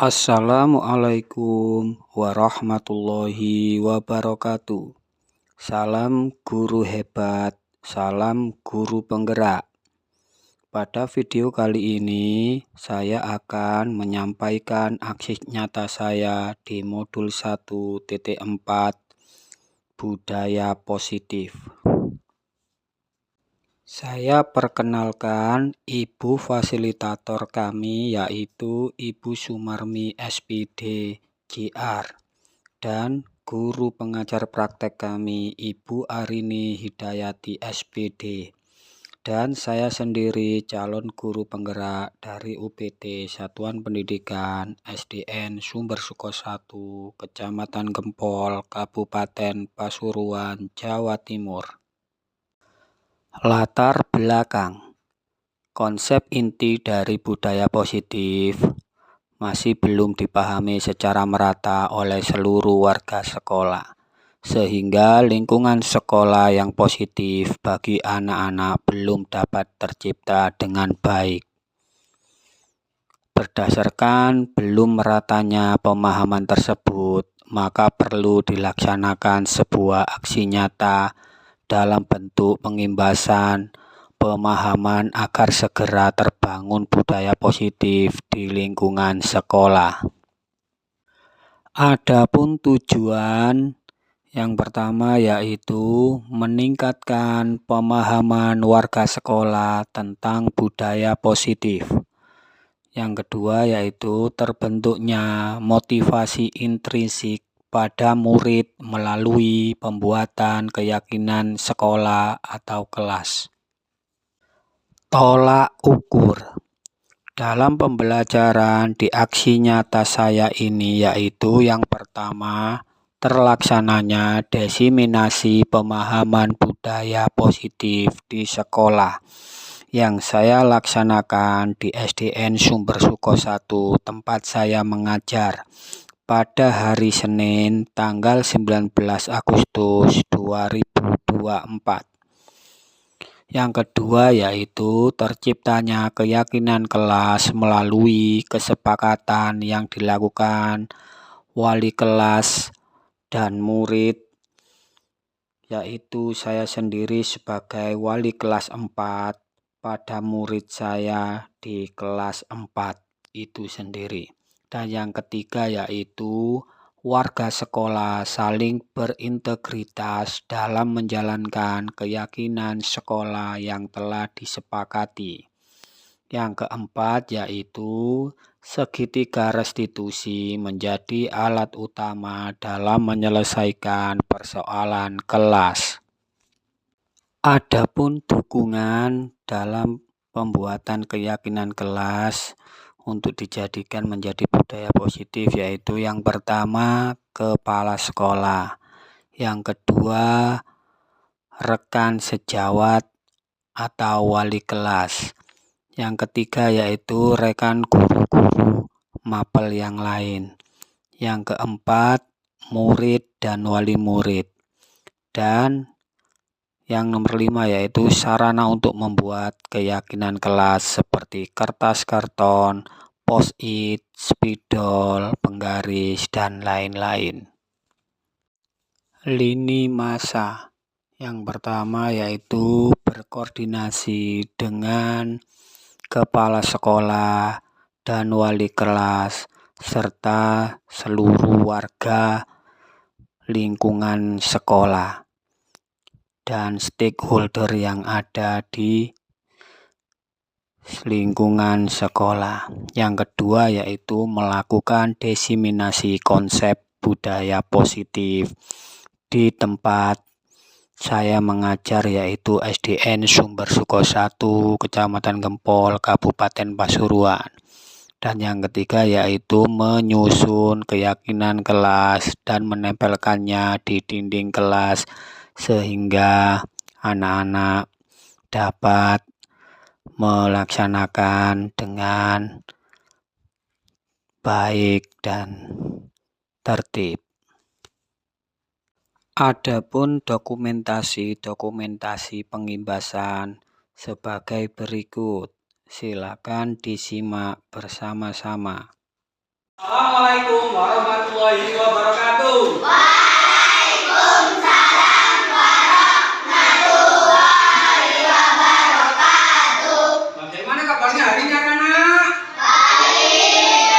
Assalamualaikum warahmatullahi wabarakatuh. Salam guru hebat, salam guru penggerak. Pada video kali ini saya akan menyampaikan aksi nyata saya di modul 1.4 budaya positif. Saya perkenalkan ibu fasilitator kami, yaitu Ibu Sumarmi SPD JR, dan guru pengajar praktek kami Ibu Arini Hidayati SPD, dan saya sendiri calon guru penggerak dari UPT Satuan Pendidikan SDN Sumber Suko 1, Kecamatan Gempol, Kabupaten Pasuruan, Jawa Timur. Latar belakang. Konsep inti dari budaya positif masih belum dipahami secara merata oleh seluruh warga sekolah, sehingga lingkungan sekolah yang positif bagi anak-anak belum dapat tercipta dengan baik. Berdasarkan belum meratanya pemahaman tersebut, maka perlu dilaksanakan sebuah aksi nyata dalam bentuk pengimbasan pemahaman agar segera terbangun budaya positif di lingkungan sekolah. Adapun tujuan yang pertama yaitu meningkatkan pemahaman warga sekolah tentang budaya positif. Yang kedua yaitu terbentuknya motivasi intrinsik pada murid melalui pembuatan keyakinan sekolah atau kelas. Tolak ukur. Dalam pembelajaran di aksi nyata saya ini yaitu yang pertama, terlaksananya diseminasi pemahaman budaya positif di sekolah yang saya laksanakan di SDN Sumber Suko 1 tempat saya mengajar pada hari Senin tanggal 19 Agustus 2024. Yang kedua yaitu terciptanya keyakinan kelas melalui kesepakatan yang dilakukan wali kelas dan murid, yaitu saya sendiri sebagai wali kelas 4 pada murid saya di kelas 4 itu sendiri. Dan yang ketiga yaitu warga sekolah saling berintegritas dalam menjalankan keyakinan sekolah yang telah disepakati. Yang keempat yaitu segitiga restitusi menjadi alat utama dalam menyelesaikan persoalan kelas. Adapun dukungan dalam pembuatan keyakinan kelas untuk dijadikan menjadi budaya positif yaitu yang pertama kepala sekolah, yang kedua rekan sejawat atau wali kelas, yang ketiga yaitu rekan guru-guru mapel yang lain, yang keempat murid dan wali murid, dan yang nomor 5 yaitu sarana untuk membuat keyakinan kelas seperti kertas karton, post-it, spidol, penggaris, dan lain-lain. Lini masa. Yang pertama yaitu berkoordinasi dengan kepala sekolah dan wali kelas serta seluruh warga lingkungan sekolah dan stakeholder yang ada di lingkungan sekolah. Yang kedua yaitu melakukan diseminasi konsep budaya positif di tempat saya mengajar yaitu SDN Sumber Suko 1, Kecamatan Gempol, Kabupaten Pasuruan. Dan yang ketiga yaitu menyusun keyakinan kelas dan menempelkannya di dinding kelas sehingga anak-anak dapat melaksanakan dengan baik dan tertib. Adapun dokumentasi pengimbasan sebagai berikut. Silakan disimak bersama-sama. Assalamualaikum warahmatullahi wabarakatuh. Waalaikumsalam warahmatullahi wabarakatuh. Bagaimana kabarnya hari ini anak-anak? Baik,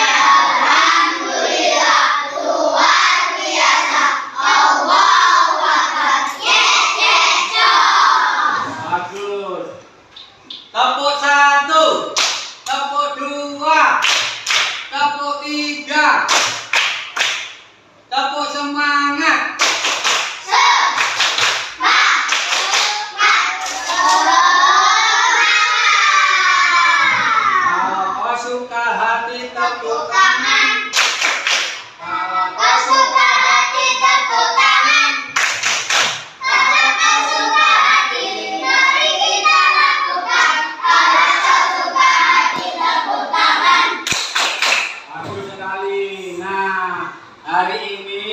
alhamdulillah, luar biasa. Allahu Akbar. Yes, yes, yes. Bagus. Tepuk 1, tepuk 2, tepuk 3, tepuk semangat. Kalau kau suka hati tepuk tangan. Kalau kau suka hati tepuk tangan. Kalau kau suka hati, mari kita lakukan. Kalau kau suka hati, tepuk tangan. Bagus sekali. Nah, hari ini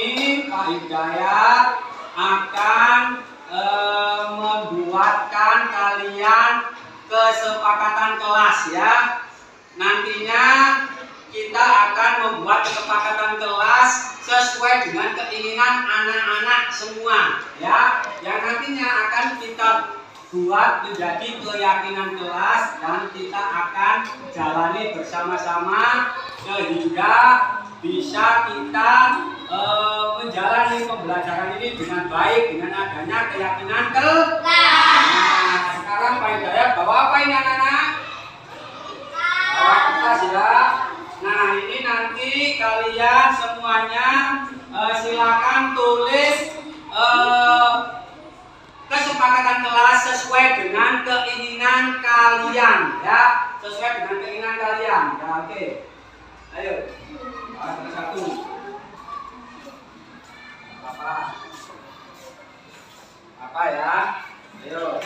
Pak Hidayat akan membuatkan kalian kesepakatan kelas ya. Nantinya kita akan membuat kesepakatan kelas sesuai dengan keinginan anak-anak semua ya. Yang nantinya akan kita buat menjadi keyakinan kelas dan kita akan jalani bersama-sama sehingga bisa kita menjalani pembelajaran ini dengan baik dengan adanya keyakinan kelas. Nah, sekarang Pak Hidayat bawa apa ini anak-anak? Bawa kertas ya. Nah, ini nanti kalian semuanya silakan tulis kesepakatan kelas sesuai dengan keinginan kalian ya, sesuai dengan keinginan kalian ya. Oke, ayo satu apa ya, ayo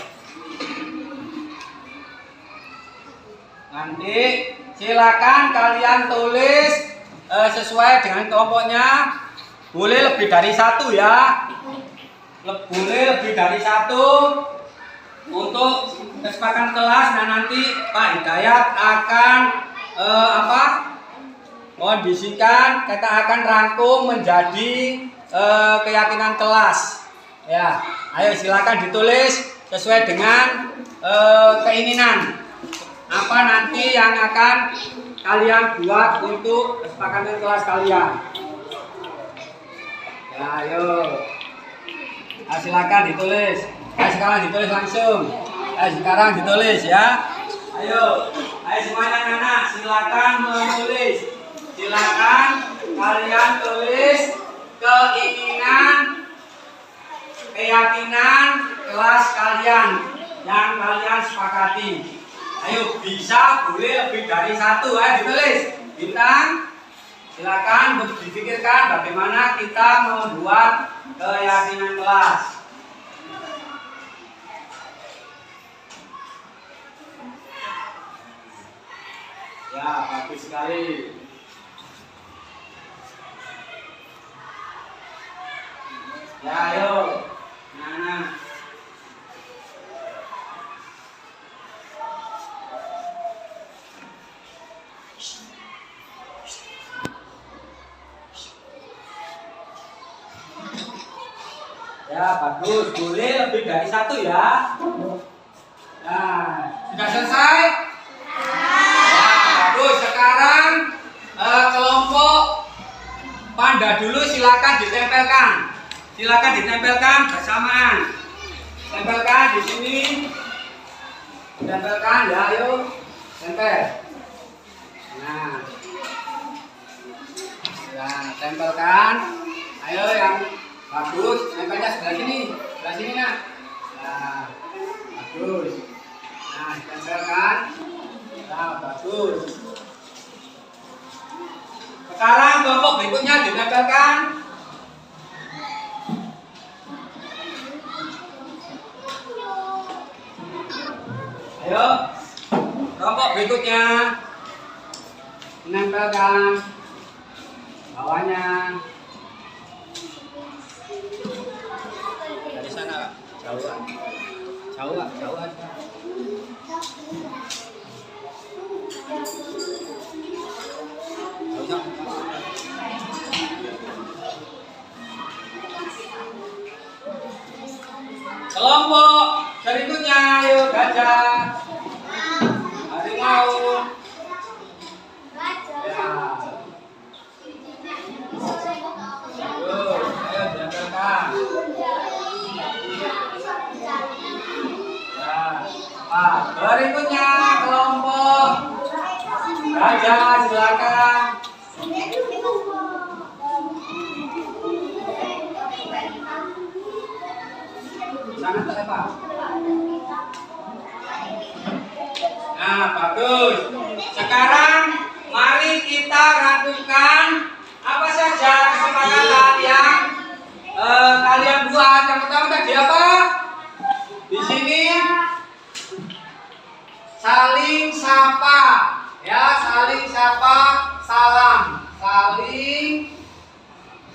nanti silakan kalian tulis sesuai dengan kelompoknya, boleh lebih dari satu ya. Boleh lebih dari satu untuk kesepakatan kelas. Nah, nanti Pak Hidayat akan kondisikan, kita akan rangkum menjadi keyakinan kelas ya. Ayo silakan ditulis sesuai dengan keinginan apa nanti yang akan kalian buat untuk kesepakatan kelas kalian ya. Ayo silakan ditulis. Sekarang ditulis langsung. Sekarang ditulis ya. Ayo semuanya anak-anak silakan menulis. Silakan kalian tulis keinginan, keyakinan kelas kalian yang kalian sepakati. Ayo bisa boleh lebih dari satu ya, ditulis. Bintang. Silakan dipikirkan bagaimana kita membuat keyakinan kelas. Ya, bagus sekali. Ya, ayo. Nah. Ya, bagus. Boleh lebih dari satu ya. Nah, sudah selesai? Ya, bagus. Sekarang kelompok panda dulu silakan ditempelkan. Silakan ditempelkan bersamaan. Tempelkan di sini. Tempelkan ya, ayo. Tempel. Nah. Nah, tempelkan. Ayo yang bagus, tempelnya sebelah sini nak. Nah, bagus. Nah, tempelkan. Nah, bagus. Sekarang kelompok berikutnya ditempelkan. Ayo, kelompok berikutnya menempelkan bawahnya. Dari sana jauh aja. Jauh. Kelompok berikutnya, yuk gajah, harimau. Ya. Yuk, ayo jalankan. Ya. Berikutnya kelompok gajah, silakan. Sana tak apa? Nah, bagus. Sekarang mari kita ragukan apa saja kesepakatan yang kalian buat. Yang pertama tadi apa? Di sini saling sapa, ya, saling sapa, salam, saling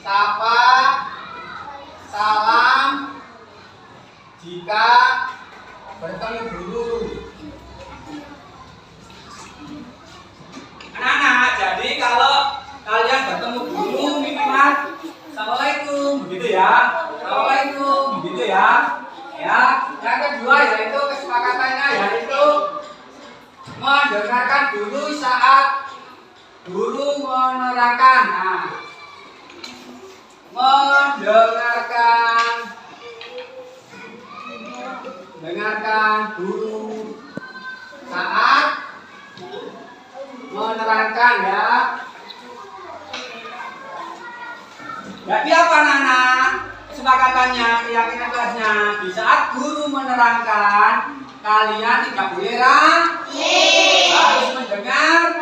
sapa, salam jika bertemu dulu. Anak-anak, jadi kalau kalian bertemu dulu minimal assalamualaikum, begitu ya. Assalamualaikum, begitu ya. Ya, yang kedua yaitu kesepakatannya yaitu mendengarkan dulu saat guru menerangkan. Nah, dengarkan guru saat menerangkan, ya. Jadi apa anak-anak? Kesepakatannya, keyakinan kelasnya, di saat guru menerangkan, kalian tidak boleh harus mendengar.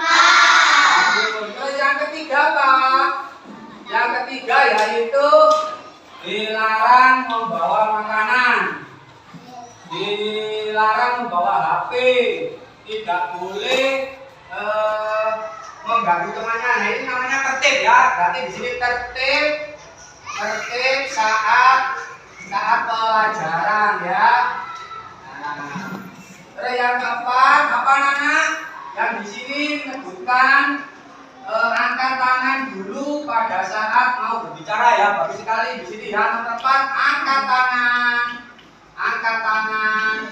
Terus yang ketiga apa? Yang ketiga yaitu dilarang membawa makanan, dilarang membawa HP, tidak boleh mengganggu temannya. Nah, ini namanya tertib, ya. Berarti di sini tertib saat pelajaran, ya. Nah, terus yang keempat apa anak? Yang di sini menyebutkan angkat tangan dulu pada saat mau berbicara, ya. Bagus sekali di sini, ya. Nomor 4 angkat tangan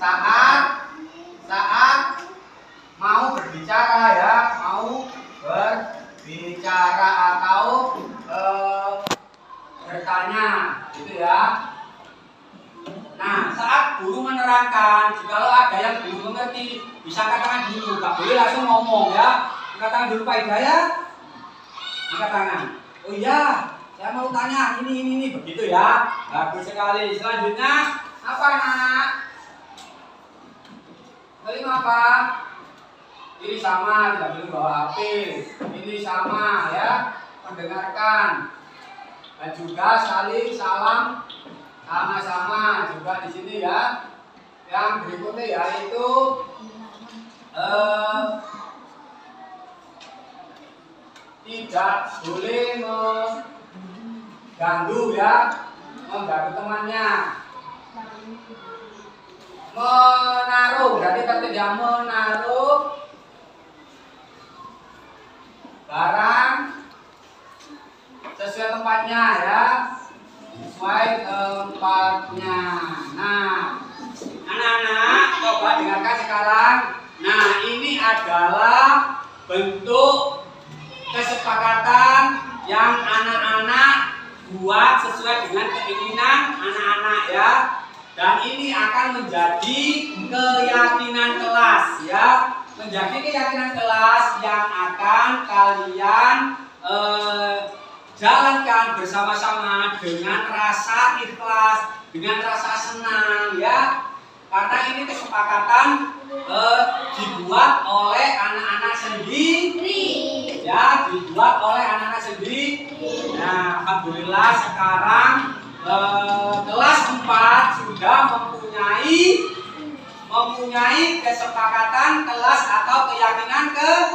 saat mau berbicara, ya, mau berbicara atau bertanya, gitu ya. Nah, saat guru menerangkan, jikalau ada yang belum mengerti, bisa angkat tangan dulu, nggak boleh langsung ngomong, ya. Angkat tangan dulu Pak Hidayat, angkat tangan. Oh iya, saya mau tanya ini, begitu ya. Bagus sekali. Selanjutnya apa nak? Kelima apa? Ini sama, tidak boleh bawa HP. Ini sama, ya, mendengarkan. Dan juga saling salam sama-sama juga di sini, ya. Yang berikutnya yaitu tidak boleh mengganggu, ya, mengganggu temannya. Menaruh, berarti tertib, ya, menaruh barang sesuai tempatnya, ya, sesuai tempatnya. Nah, anak-anak coba dengarkan sekarang. Nah, ini adalah bentuk kesepakatan yang anak-anak buat sesuai dengan keinginan anak-anak, ya. Dan ini akan menjadi keyakinan kelas, ya. Menjadi keyakinan kelas yang akan kalian jalankan bersama-sama dengan rasa ikhlas, dengan rasa senang, ya. Karena ini kesepakatan dibuat oleh anak-anak sendiri, ya, dibuat oleh anak-anak sendiri. Nah, alhamdulillah sekarang kelas 4 sudah mempunyai kesepakatan kelas atau keyakinan kelas.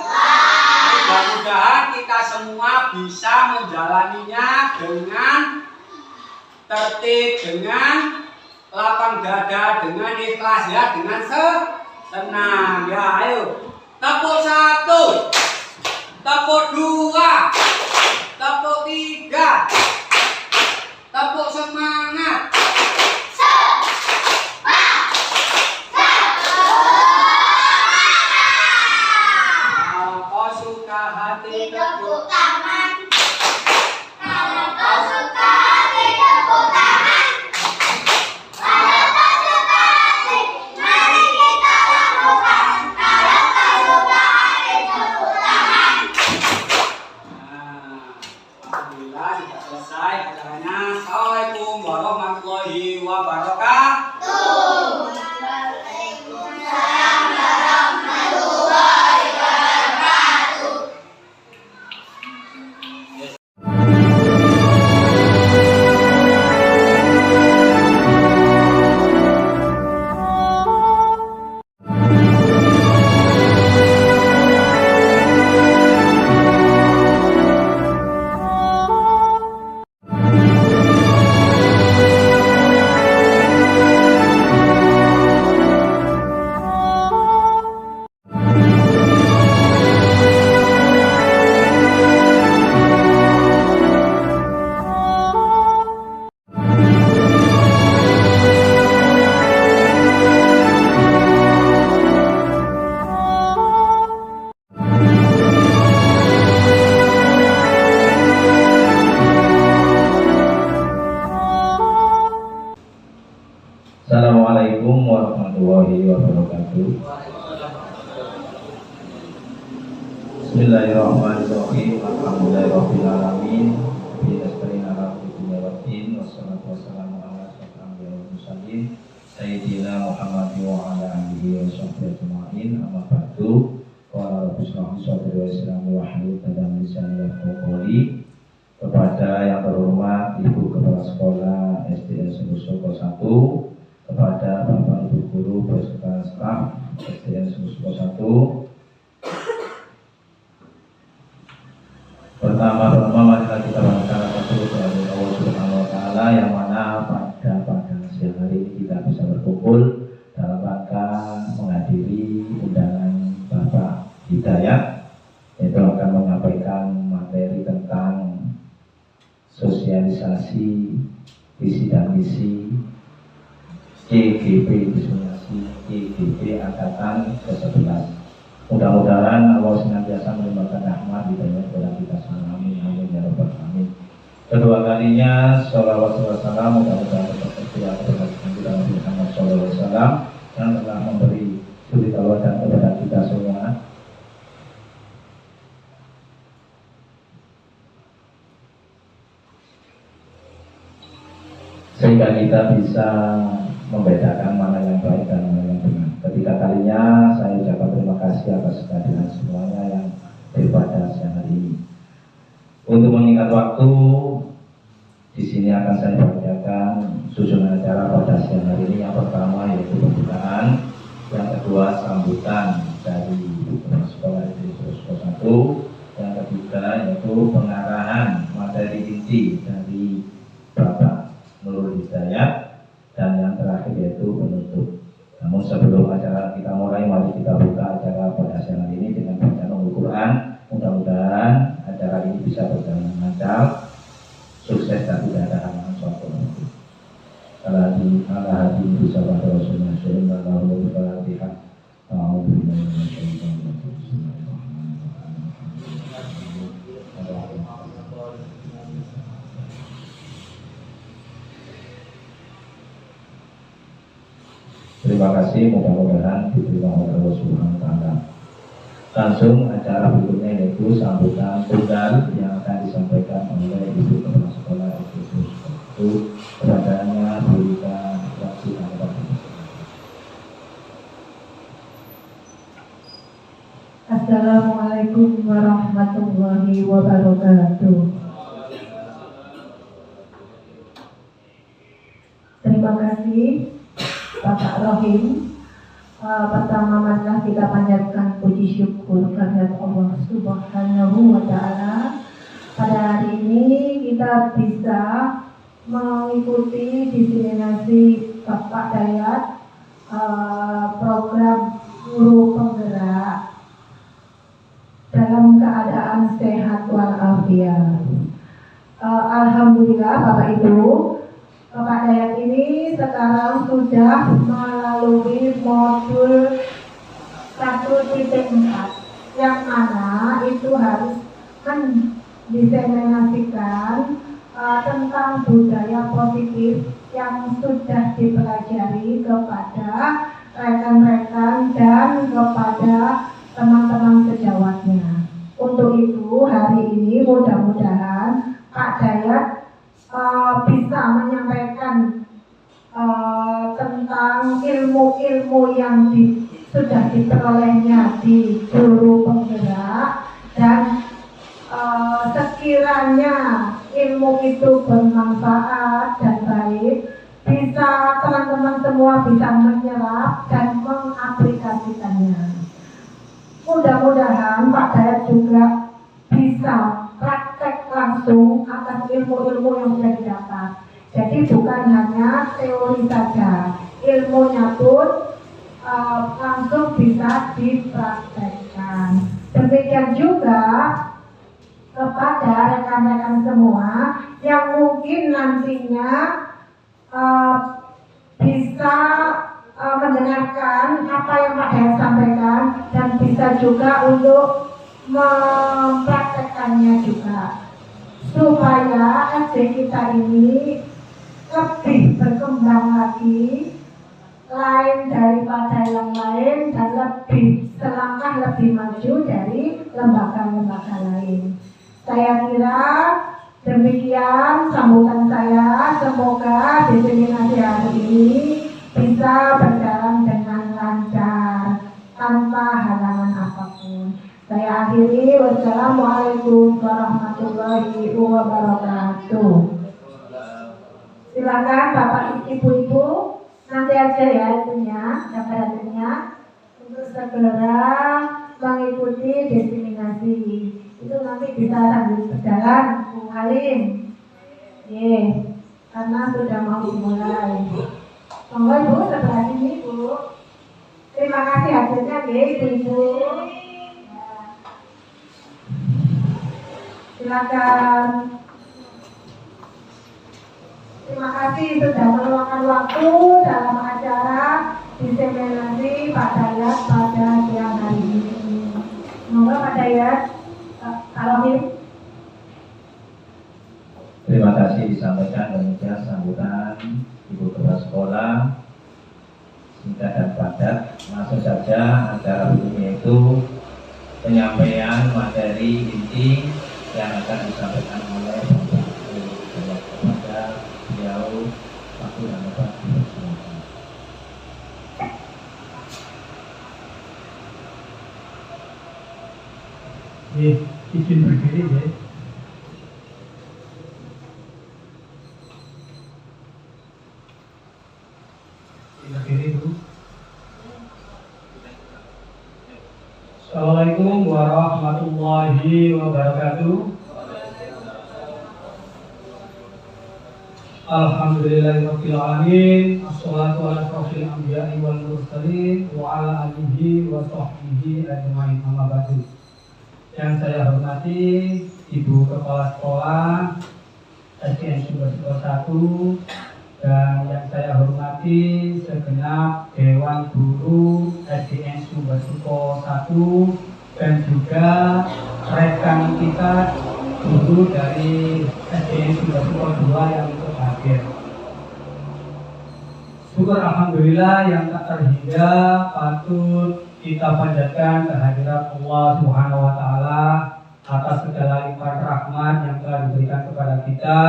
Mudah-mudahan kita semua bisa menjalaninya dengan tertib, dengan lapang dada, dengan ikhlas, ya, dengan senang, ya. Ayo, tepuk 1, tepuk 2, tepuk 3, tepuk semangat. warahmatullahi wabarakatuh. Waalaikumsalam warahmatullahi wabarakatuh. Assalamualaikum warahmatullahi wabarakatuh. Bismillahirrahmanirrahim. Alhamdulillahirabbil alamin. Bismillahirrahmanirrahim. Wassalatu wassalamu ala asyrofil anbiya'i wal mursalin sayyidina Muhammadin wa ala alihi wa sahbihi ajma'in. Amma ba'du. Qala rabbi shrah li sadri wa yassir li amri wahlul 'uqdatam min lisani yafqahu qawli. Kepada yang terhormat Ibu Kepala Sekolah SDN Sungguh Soko 1, kepada Bapak Ibu Guru beserta staf SDN Sungguh Soko 1. Pertama-tama marilah kita berbicara kepada Allah Subhanahu wa taala, yang mana pada siang hari ini kita bisa berkumpul dalam rangka menghadiri undangan Bapak Hidayat, yaitu akan menyampaikan materi tentang sosialisasi visi dan misi CGP, diseminasi CGP Angkatan ke-11. Mudah-mudahan Allah senantiasa melimpahkan rahmat hidayah kepada kita semua. Amin, amin ya rabbal alamin. Kedua kalinya sholawat wa salam mudah-mudahan tetap tercurah kepada Nabi Muhammad SAW yang telah memberi suri tauladan kepada kita semua. Sehingga kita bisa membedakan mana yang baik dan mana yang benar. Ketiga kalinya saya ucapkan terima kasih atas kehadiran semuanya yang pada siang hari ini. Untuk mengingat waktu, di sini akan saya bacakan susunan acara pada siang hari ini. Yang pertama yaitu pembukaan, yang kedua sambutan dari Kepala Sekolah SD Soko 1, yang ketiga yaitu pengarahan materi inti dari Bapak Nurul Hidayat, dan yang terakhir yaitu penutup. Namun sebelum acara kita mulai, mari kita buka acara pada siang hari ini dengan bacaan Al-Quran. Mudah-mudahan acara ini bisa berjalan lancar, sukses dan tidak ada halangan suatu waktu. Ala hadi bisa pada Rasulullah sallallahu alaihi wasallam. Terima kasih, mudah-mudahan diterima oleh Allah Subhanahu wa taala. Langsung acara berikutnya yaitu sambutan tunggal yang akan disampaikan oleh Ibu Kepala Sekolah SD Soko 1. Kepadanya berikan waktu anda. Assalamualaikum warahmatullahi wabarakatuh. Terima kasih Bapak Rohim. Pertama marilah kita panjatkan puji syukur kehadirat Allah Subhanahu wa taala. Pada hari ini kita bisa mengikuti diseminasi Bapak Dayat, program guru penggerak dalam keadaan sehat walafiat. Alhamdulillah Bapak Ibu, Bapak Dayat ini sekarang sudah melalui modul 1.4 yang mana itu harus mendiseminasikan tentang budaya positif yang sudah dipelajari kepada rekan-rekan dan kepada teman-teman sejawatnya. Untuk itu hari ini mudah-mudahan Pak Dayat bisa menyampaikan tentang ilmu-ilmu yang sudah diperolehnya di guru penggerak, dan sekiranya ilmu itu bermanfaat dan baik, bisa teman-teman semua bisa menyerap dan mengaplikasikannya. Mudah-mudahan Pak Dayat juga bisa praktek langsung atas ilmu-ilmu yang sudah didapat. Jadi bukan hanya teori saja, ilmunya pun langsung bisa dipraktekkan. Demikian juga kepada rekan-rekan semua yang mungkin nantinya bisa mendengarkan apa yang Pak Dayat sampaikan dan bisa juga untuk mempraktekannya juga, supaya SD kita ini lebih berkembang lagi, lain daripada yang lain, dan lebih selangkah lebih maju dari lembaga-lembaga lain. Saya kira demikian sambutan saya. Semoga diseminasi hari ini bisa berjalan dengan lancar tanpa halangan apapun. Saya akhiri. Wassalamualaikum warahmatullahi wabarakatuh. Silakan Bapak Ibu-ibu, nanti aja ya itunya, gambarannya, untuk segera mengikuti diseminasi. Itu nanti bisa sambil berjalan, Bu Halim. Karena sudah mau dimulai. Monggo Ibu, sebelah sini Bu. Terima kasih hasilnya ya Ibu-ibu. Silakan. Terima kasih sudah meluangkan waktu dalam acara diseminasi Pak Dayat pada siang hari ini. Semoga Pak Dayat, Pak Rohim. Terima kasih disampaikan demikian sambutan Ibu Kepala Sekolah, singkat dan padat. Langsung saja acara ini itu penyampaian materi inti yang akan disampaikan oleh Bapak kepada beliau. Waktu dan Bapak dipersilakan. Izin berdiri ya. Berdiri dulu. Assalamualaikum warahmatullahi wabarakatuh. Alhamdulillahirabbil alamin. Wassalatu ala asyrofil anbiya'i wal mursalin wa ala alihi wa sahbihi ajmain. Amma ba'du. Yang saya hormati Ibu Kepala Sekolah SDN Sumber Siko 1, dan yang saya hormati segenap Dewan Guru SDN Sumber Siko 1, dan juga rekan kita guru dari SDN Sumber Siko 2 yang ikut hadir. Syukur alhamdulillah yang tak terhingga patut kita panjatkan kehadirat Allah Subhanahu wa taala atas segala limpahan rahmat yang telah diberikan kepada kita,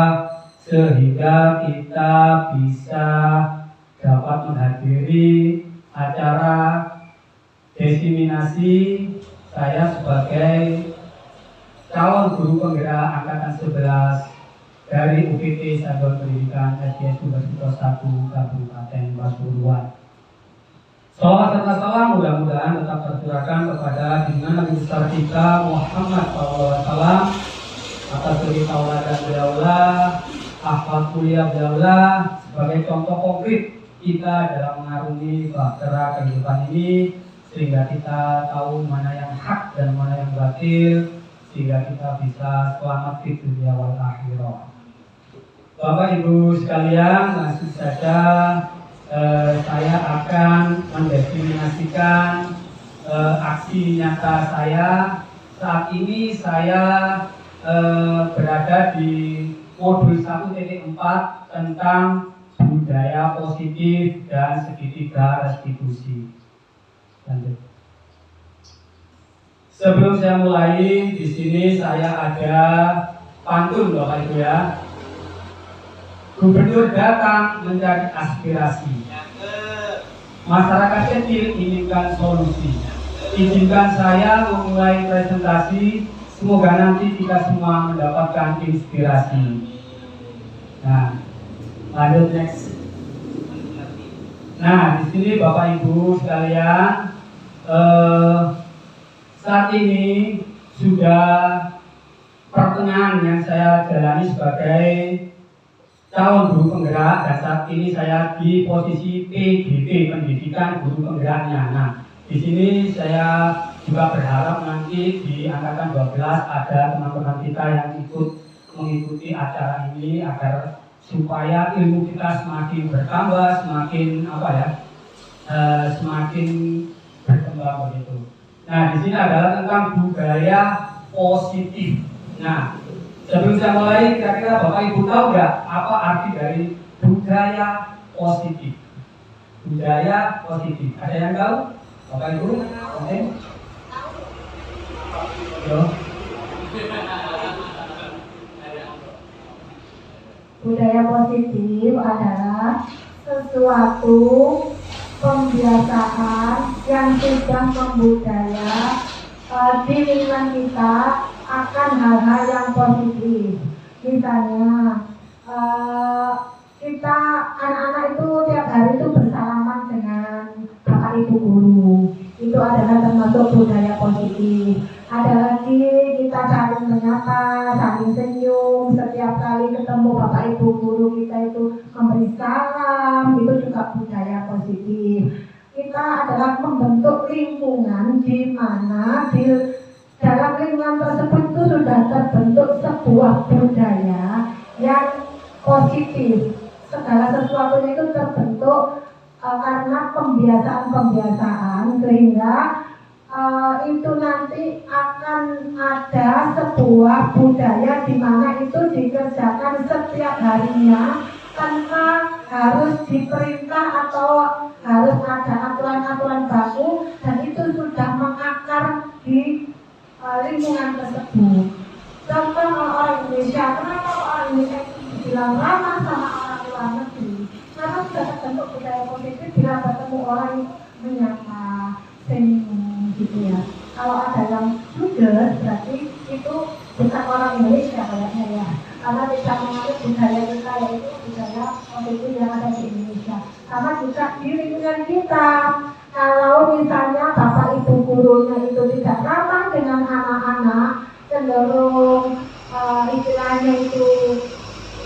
sehingga kita bisa dapat menghadiri acara diseminasi saya sebagai calon guru penggerak angkatan 11 dari UPT Satuan Pendidikan SDN Sumber Siko 1 Kabupaten Pasuruan. Salawat serta salam mudah-mudahan tetap tercurahkan kepada junjungan Nabi besar kita Muhammad SAW, atas suri tauladan beliaulah, akhlak mulia beliaulah sebagai contoh konkret kita dalam mengarungi bahtera kehidupan ini, sehingga kita tahu mana yang hak dan mana yang batil, sehingga kita bisa selamat di dunia wal akhirah. Bapak Ibu sekalian, langsung saja saya akan mendefinisikan aksi nyata saya. Saat ini saya berada di modul 1.4 tentang budaya positif dan segitiga restitusi. Lanjut. Sebelum saya mulai, di sini saya ada pantun Bapak Ibu ya. Gubernur datang mencari aspirasi. Masyarakat kecil inginkan solusi. Izinkan saya memulai presentasi. Semoga nanti kita semua mendapatkan inspirasi. Nah, lanjut next. Nah, di sini Bapak Ibu sekalian, saat ini sudah pertengahan yang saya jalani sebagai calon guru penggerak, dan saat ini saya di posisi PGP, Pendidikan Guru Penggeraknya. Nah, di sini saya juga berharap nanti di angkatan 12 ada teman-teman kita yang ikut mengikuti acara ini agar supaya ilmu kita semakin bertambah, semakin semakin berkembang begitu. Nah, di sini adalah tentang budaya positif. Nah, sebelum saya mulai, kira-kira Bapak Ibu tahu nggak apa arti dari budaya positif? Budaya positif. Ada yang tahu? Bapak Ibu? Oke. Yo. Budaya positif adalah sesuatu pembiasaan yang sudah membudaya di lingkungan kita akan hal-hal yang positif. Misalnya kita anak-anak itu tiap hari itu bersalaman dengan bapak ibu guru, itu adalah termasuk budaya positif. Ada lagi kita saling menyapa, saling senyum, setiap kali ketemu bapak ibu guru kita itu memberi salam, itu juga budaya positif. Kita adalah membentuk lingkungan di mana di dalam lingkungan tersebut itu sudah terbentuk sebuah budaya yang positif. Segala sesuatunya itu terbentuk karena pembiasaan-pembiasaan, sehingga itu nanti akan ada sebuah budaya di mana itu dikerjakan setiap harinya tanpa harus diperintah atau harus ada aturan-aturan baku, dan itu sudah mengakar di lingkungan tersebut. Contoh kalau orang Indonesia, kenapa orang Indonesia bilang ramah sama orang luar negeri? Karena sudah terbentuk budaya positif bila bertemu orang menyapa, senyum gitu ya. Kalau ada yang judes berarti itu bukan orang Indonesia kayaknya ya, karena tidak menganut budaya kita, yaitu budaya positif yang ada di Indonesia. Sama juga di lingkungan kita, kalau misalnya bapak ibu gurunya itu tidak ramah dengan anak-anak, cenderung istilahnya itu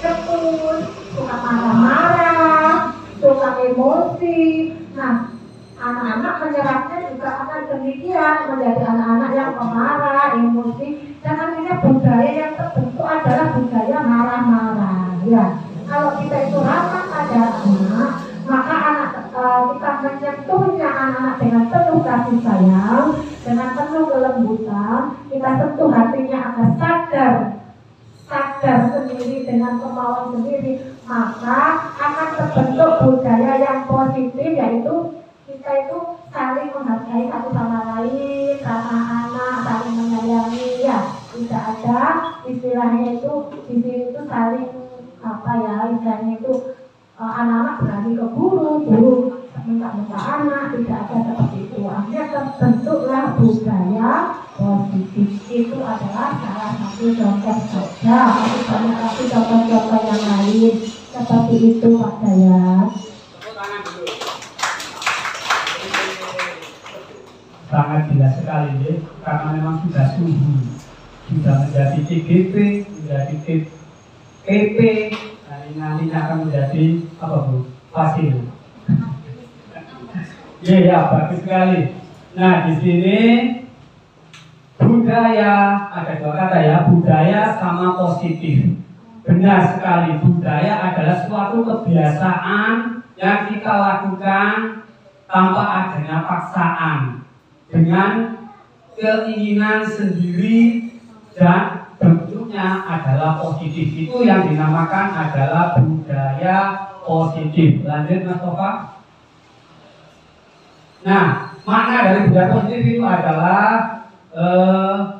cepat, suka marah-marah, suka emosi. Nah, anak-anak menyerapnya juga akan demikian, menjadi anak-anak yang pemarah, emosi, dan akhirnya budaya yang terbentuk adalah budaya marah-marah. Ya, kalau kita itu ramah pada anak, maka kita menyentuhnya anak-anak dengan penuh kasih sayang, dengan penuh kelembutan, kita sentuh hatinya agar sadar sendiri dengan kemauan sendiri, maka akan terbentuk budaya yang positif, yaitu kita itu saling menghargai satu sama lain, ramah anak, saling menyayangi. Ya, tidak ada istilahnya itu di sini itu saling istilahnya itu anak-anak berani ke guru minta anak, tidak ada seperti itu. Akhirnya terbentuklah budaya positif. Itu adalah salah satu contoh saja. Banyak lagi contoh-contoh yang lain seperti itu Pak Dayat. Sangat jelas sekali ya, karena memang sudah sudah menjadi TGP, menjadi TP, nantinya akan menjadi apa Bu? Fasil. Ya, bagus sekali. Nah, di sini budaya, ada dua kata ya, budaya sama positif. Benar sekali, budaya adalah suatu kebiasaan yang kita lakukan tanpa adanya paksaan, dengan keinginan sendiri, dan bentuknya adalah positif. Itu yang dinamakan adalah budaya positif. Lanjut Mas Tova. Nah, makna dari budaya positif itu adalah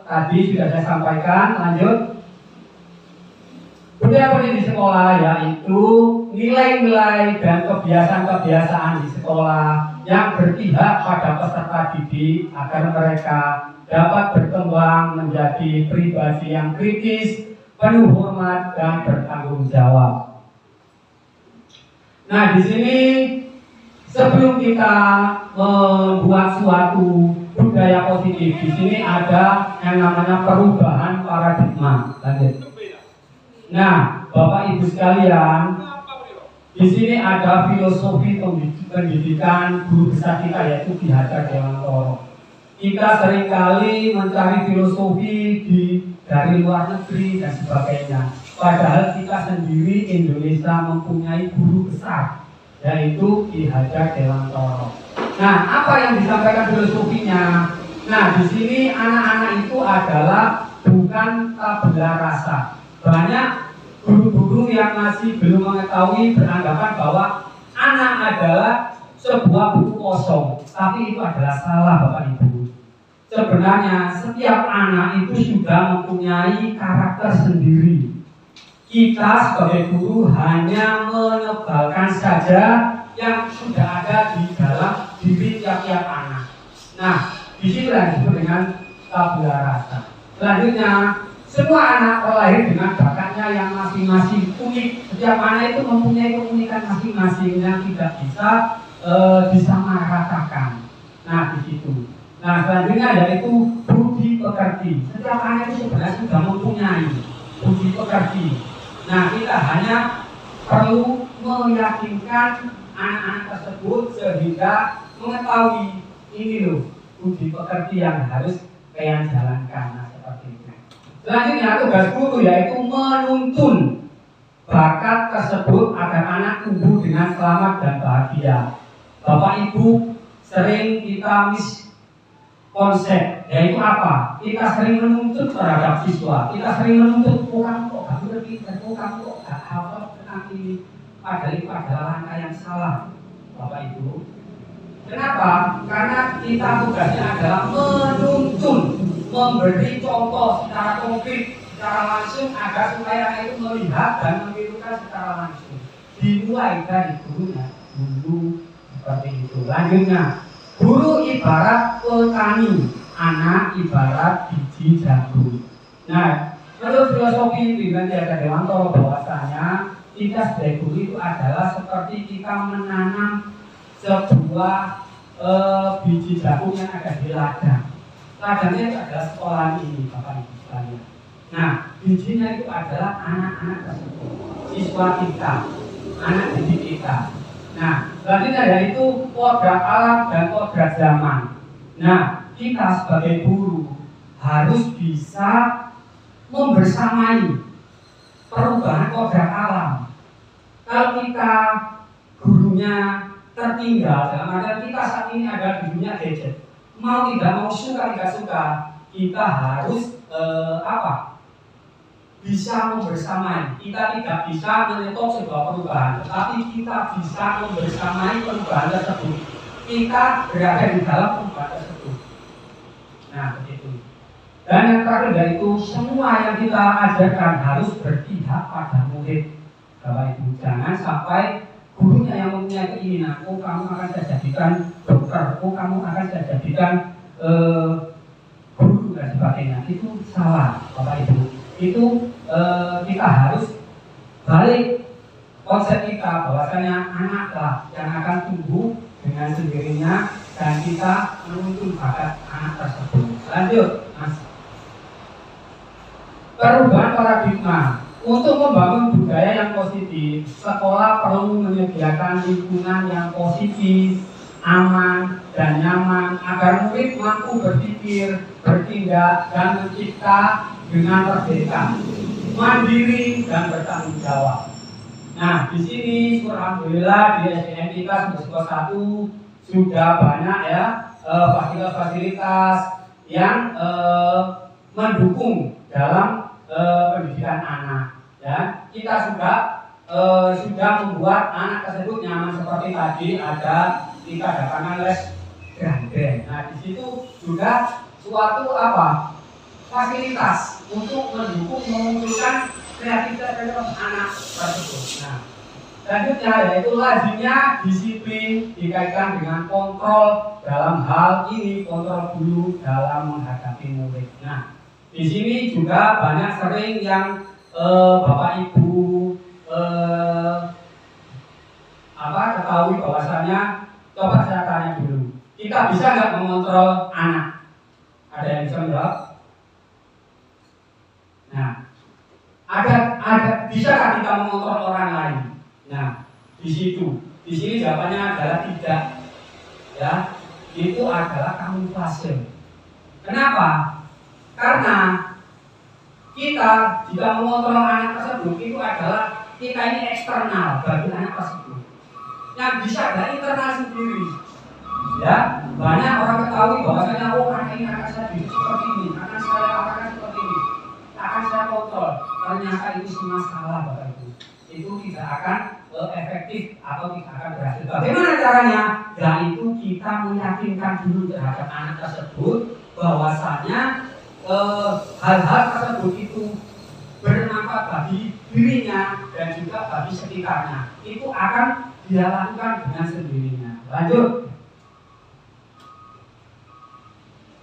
tadi sudah saya sampaikan. Lanjut. Budaya positif di sekolah yaitu nilai-nilai dan kebiasaan-kebiasaan di sekolah yang berpihak pada peserta didik agar mereka dapat berkembang menjadi pribadi yang kritis, penuh hormat dan bertanggung jawab. Nah, di sini sebelum kita membuat suatu budaya positif, di sini ada yang namanya perubahan paradigma. Lanjut. Nah, Bapak Ibu sekalian, di sini ada filosofi pendidikan guru besar kita, yaitu Ki Hajar Dewantoro. Kita seringkali mencari filosofi dari luar negeri dan sebagainya. Padahal kita sendiri Indonesia mempunyai guru besar, yaitu Ki Hajar Dewantoro. Nah, apa yang disampaikan filosofinya? Nah, di sini anak-anak itu adalah bukan tabula rasa. Banyak guru-guru yang masih belum mengetahui beranggapan bahwa anak adalah sebuah buku kosong, tapi itu adalah salah, Bapak Ibu. Sebenarnya setiap anak itu sudah mempunyai karakter sendiri. Kita sebagai guru hanya menebalkan saja yang sudah ada di dalam diri tiap-tiap anak. Nah, disitulah disebut dengan tabula rasa. Selanjutnya, semua anak terlahir dengan bakatnya yang masing-masing unik. Setiap anak itu mempunyai keunikan masing-masing yang tidak bisa disamaratakan. Nah, di situ. Nah, selanjutnya yaitu budi pekerti. Setiap anak itu sebenarnya sudah mempunyai budi pekerti. Nah, kita hanya perlu meyakinkan anak-anak tersebut sehingga mengetahui ini loh budi pekerti yang harus kalian jalankan. Nah, seperti itu. Selanjutnya tugas guru yaitu menuntun bakat tersebut agar anak tumbuh dengan selamat dan bahagia. Bapak Ibu sering kita konsep, yaitu apa? Kita sering menuntut terhadap siswa. Kita sering menuntut, kamu kok gak ngerti, kamu kok gak hafal tentang ini. Padahal itu adalah langkah yang salah, Bapak Ibu. Kenapa? Karena kita tugasnya adalah menuntun, memberi contoh secara konkret, secara langsung agar supaya anak itu melihat dan menirukan secara langsung. Dimulai dari gurunya dulu seperti itu. Lanjutnya, guru ibarat petani, anak ibarat biji jagung. Nah, menurut filosofi pimpinan Ki Hajar Dewantoro bahwasanya kita sebagai guru itu adalah seperti kita menanam sebuah biji jagung yang ada di ladang. Ladangnya itu adalah sekolah ini, Bapak Ibu sekalian. Nah, bijinya itu adalah anak-anak tersebut, siswa kita, anak didik kita. Nah, selanjutnya yaitu kodrat alam dan kodrat zaman. Nah, kita sebagai guru harus bisa membersamai perubahan kodrat alam. Kalau kita gurunya tertinggal, dalam artian kita saat ini ada di dunia gadget, mau tidak mau suka tidak suka, kita harus bisa membersamai. Kita tidak bisa menyetop sebuah perubahan, tetapi kita bisa membersamai perubahan tersebut. Kita berada di dalam perubahan tersebut. Nah, begitu. Dan yang terakhir yaitu semua yang kita ajarkan harus berpihak pada murid. Bapak Ibu, jangan sampai gurunya yang mempunyai keinginan, kamu akan saya jadikan dokter, kamu akan saya jadikan guru dan sebagainya. Itu salah, Bapak Ibu. Itu kita harus balik konsep kita bahwasanya anaklah yang akan tumbuh dengan sendirinya dan kita menuntun bakat anak tersebut. Lanjut, Mas. Perubahan paradigma. Untuk membangun budaya yang positif, sekolah perlu menyediakan lingkungan yang positif, aman, dan nyaman agar murid mampu berpikir, bertindak, dan mencipta dengan merdeka, mandiri, dan bertanggung jawab. Nah, di sini alhamdulillah di SDN kita Sekolah 1 sudah banyak ya fasilitas-fasilitas yang mendukung dalam pendidikan anak. Ya, kita sudah membuat anak tersebut nyaman seperti tadi kita adakan les gandeng. Nah, di situ juga suatu fasilitas untuk mendukung memunculkan kreativitas anak tersebut. Nah, Selanjutnya yaitu lazimnya disiplin dikaitkan dengan kontrol dalam hal ini, kontrol guru dalam menghadapi murid. Nah, di sini juga banyak sering yang Bapak Ibu ketahui bahwasanya, coba saya tanya dulu, kita bisa nggak mengontrol anak? Ada yang bisa menjawab? Nah, bisakah kita mengontrol orang lain? Nah, di sini jawabannya adalah tidak. Ya, itu adalah kamuflase. Kenapa? Karena kita jika mengontrol anak tersebut itu adalah kita ini eksternal bagi anak tersebut. Yang bisa dari internal sendiri. Ya, banyak orang ketahui bahwasanya anak ini akan saya didik seperti ini, akan saya seperti ini, akan saya kontrol. Ternyata itu semua salah, Bapak Ibu. Itu tidak akan efektif atau tidak akan berhasil. Bagaimana caranya? Yaitu kita meyakinkan dulu terhadap anak tersebut bahwasanya hal-hal tersebut itu bermanfaat bagi dirinya dan juga bagi sekitarnya. Itu akan dia lakukan dengan sendirinya. Lanjut.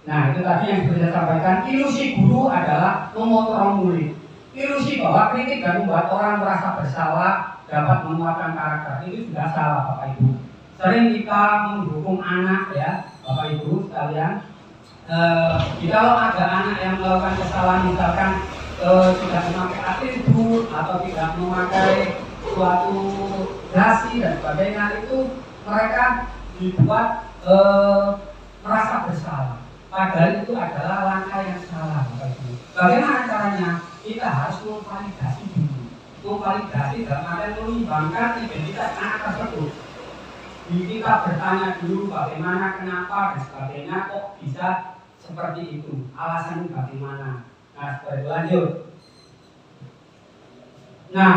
Nah, itu tadi yang sudah saya sampaikan. Ilusi guru adalah memotong murid. Ilusi bahwa kritik dan membuat orang merasa bersalah dapat menguatkan karakter. Itu sudah salah, Bapak Ibu. Sering kita mendukung anak, ya, Bapak Ibu sekalian. Kalau ada anak yang melakukan kesalahan, misalkan tidak memakai atribut atau tidak memakai suatu dasi dan sebagainya, itu mereka dibuat merasa bersalah. Padahal itu adalah langkah yang salah, Bapak Ibu. Bagaimana caranya? Kita harus memvalidasi dulu. Memvalidasi dalam artian menimbangkan identitas anak tersebut. Kita bertanya dulu bagaimana, kenapa dan sebagainya, kok bisa seperti itu, alasannya bagaimana. Nah, seperti lanjut. Nah,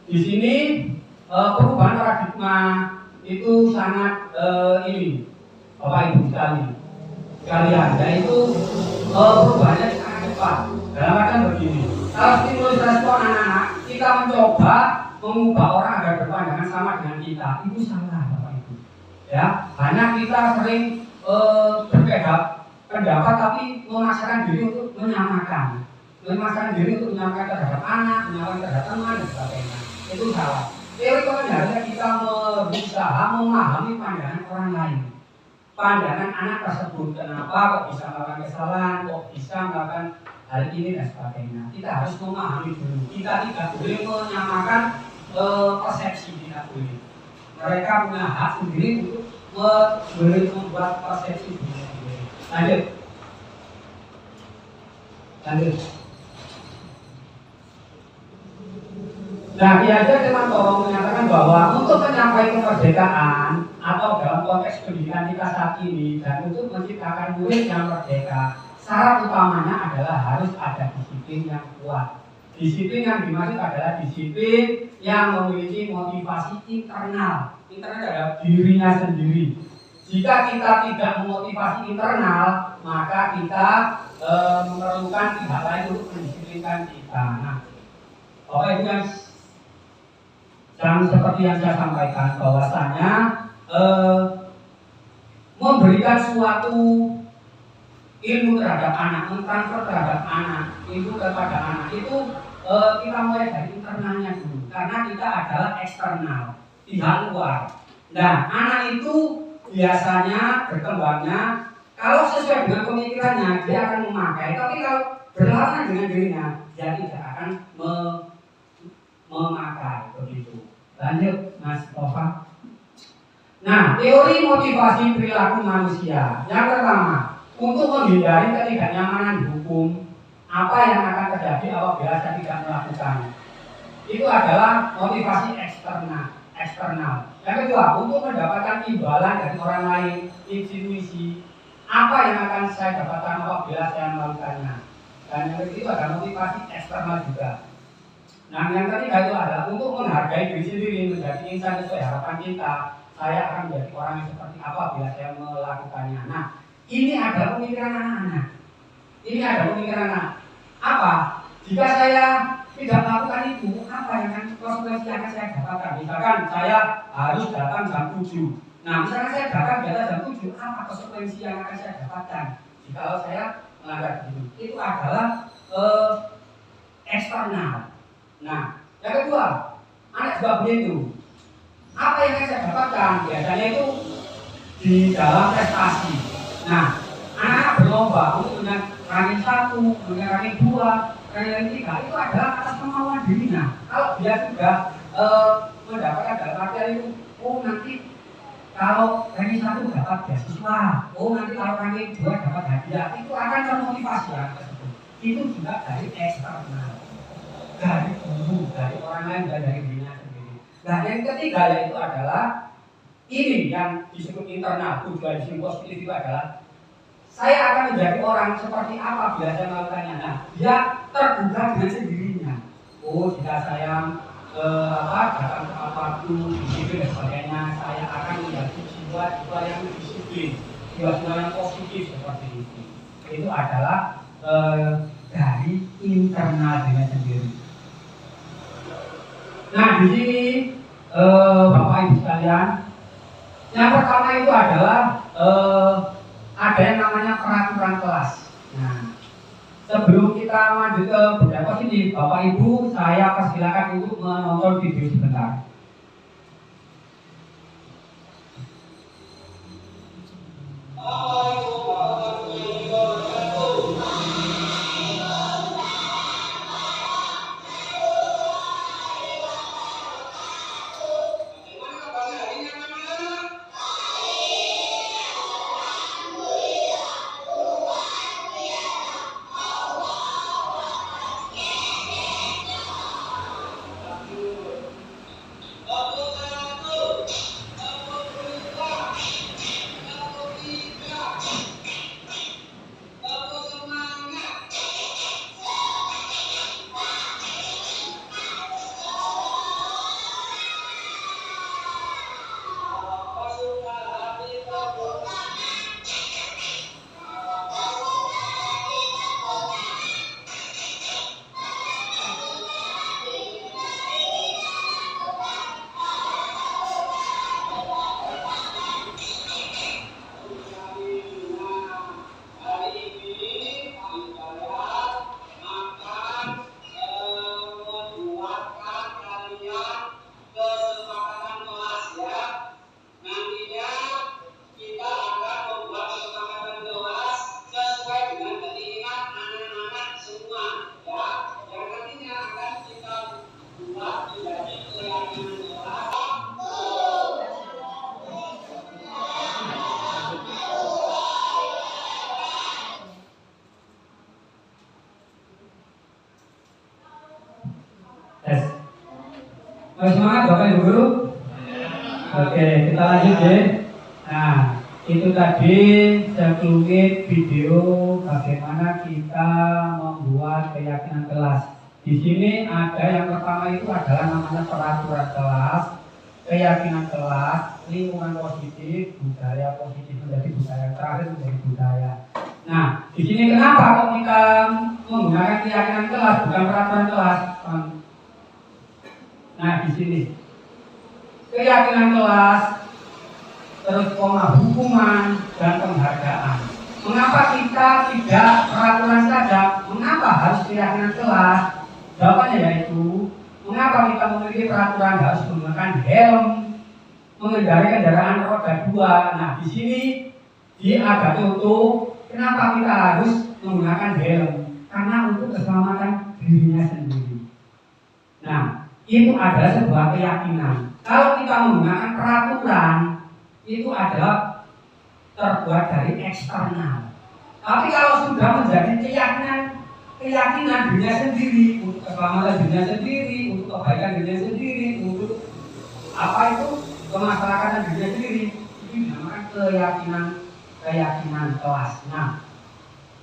di sini perubahan paradigma itu sangat ini, Bapak Ibu sekalian, yaitu perubahannya sangat cepat. Dalam artian begini, kalau stimulus respon anak-anak, kita mencoba mengubah orang agar berpandangan sama dengan kita, itu salah, Bapak Ibu. Ya, hanya kita sering berbeda pendapat tapi memaksakan diri untuk menyamakan terhadap anak, menyamakan terhadap teman dan sebagainya. Itu salah. Teori harusnya kita berusaha memahami pandangan orang lain, pandangan anak tersebut, kenapa kok bisa melakukan kesalahan, kok bisa melakukan hal ini dan sebagainya. Kita harus memahami dulu. Kita tidak boleh menyamakan persepsi, tidak boleh. Mereka punya hak sendiri untuk membuat persepsi sendiri. Lanjut. Nah, Ki Hajar Demantowo menyatakan bahwa untuk mencapai kemerdekaan atau dalam konteks pendidikan kita saat ini dan untuk menciptakan murid yang merdeka, syarat utamanya adalah harus ada disiplin yang kuat. Disiplin yang dimaksud adalah disiplin yang memiliki motivasi internal. Internal adalah dirinya sendiri. Jika kita tidak memotivasi internal, maka kita memerlukan pihak lain untuk mendisiplinkan kita. Nah, Bapak Ibu yang seperti yang saya sampaikan, bahwasanya memberikan suatu ilmu terhadap anak, mentransfer terhadap anak, itu kepada anak itu kita mulai dari internalnya dulu, karena kita adalah eksternal, pihak luar. Nah, anak itu biasanya berkembangnya kalau sesuai dengan pemikirannya dia akan memakai, tapi kalau berlawanan dengan dirinya dia tidak akan memakai, begitu. Lanjut, Mas Tova. Nah, teori motivasi perilaku manusia. Yang pertama, untuk menghindari ketidaknyamanan hukum, apa yang akan terjadi apabila saya tidak melakukan? Itu adalah motivasi eksternal. Yang kedua, untuk mendapatkan imbalan dari orang lain, institusi, apa yang akan saya dapatkan apabila saya melakukannya? Dan yang ketiga adalah motivasi eksternal juga. Nah, yang ketiga itu adalah untuk menghargai diri sendiri, menjadi insan sesuai harapan kita. Saya akan menjadi orang yang seperti apa bila saya melakukannya. Nah, ini adalah pemikiran anak-anak. Apa? Jika saya tidak melakukan itu, apa yang konsekuensi yang akan saya dapatkan? Misalkan saya harus datang jam 7. Nah, misalkan saya datang jam 7, apa konsekuensi yang akan saya dapatkan jika saya melanggar itu? Itu adalah eksternal. Nah, yang kedua, anak juga begitu. Apa yang akan saya dapatkan? Biasanya itu di dalam prestasi. Nah, anak berlomba untuk dengan ranking 1, dengan ranking 2, ranking 3 itu adalah atas kemauan dirinya. Kalau dia sudah mendapatkan dalam artian itu, oh nanti kalau ranking 1 dapat beasiswa, oh nanti kalau ranking 2 dapat hadiah, itu akan termotivasi ya. Itu juga dari eksternal, dari guru, dari orang lain, dan dari dirinya sendiri. Nah, yang ketiga yaitu adalah ini yang disebut internal. Tujuan disebut positif itu adalah saya akan menjadi orang seperti apa bila saya melakukannya. Nah, dia terbuka dengan sendirinya. Oh, jika saya datang ke waktu disiplin dan sebagainya, saya akan menjadi jiwa-jiwa yang disiplin, jiwa-jiwa yang positif seperti itu. Itu adalah dari internal dirinya sendiri. Nah, di sini Bapak Ibu sekalian, yang pertama itu adalah ada yang namanya peraturan kelas. Nah, sebelum kita lanjut ke budaya positif, Bapak Ibu, saya persilakan untuk menonton video sebentar. Semangat Bapak Ibu Guru. Oke, kita lanjut ya. Nah, itu tadi sekelumit video bagaimana kita membuat keyakinan kelas. Di sini ada yang pertama itu adalah namanya peraturan kelas, keyakinan kelas, lingkungan positif, budaya positif menjadi budaya, terakhir menjadi budaya. Nah, di sini kenapa kok kita menggunakan keyakinan kelas bukan peraturan kelas? Nah, di sini keyakinan kelas, terus hukuman dan penghargaan. Mengapa kita tidak peraturan saja? Mengapa harus keyakinan kelas? Jawabannya yaitu mengapa kita memiliki peraturan harus menggunakan helm, mengendarai kendaraan roda 2. Nah, di sini di ada tutup. Kenapa kita harus menggunakan helm? Karena untuk keselamatan dirinya sendiri. Nah, itu adalah sebuah keyakinan. Kalau kita menggunakan peraturan, itu adalah terbuat dari eksternal. Tapi kalau sudah menjadi keyakinan dirinya sendiri, untuk keselamatan dirinya sendiri, untuk kebaikan dirinya sendiri, untuk apa itu kemaslahatan dirinya sendiri, itu dinamakan keyakinan kelas. Nah,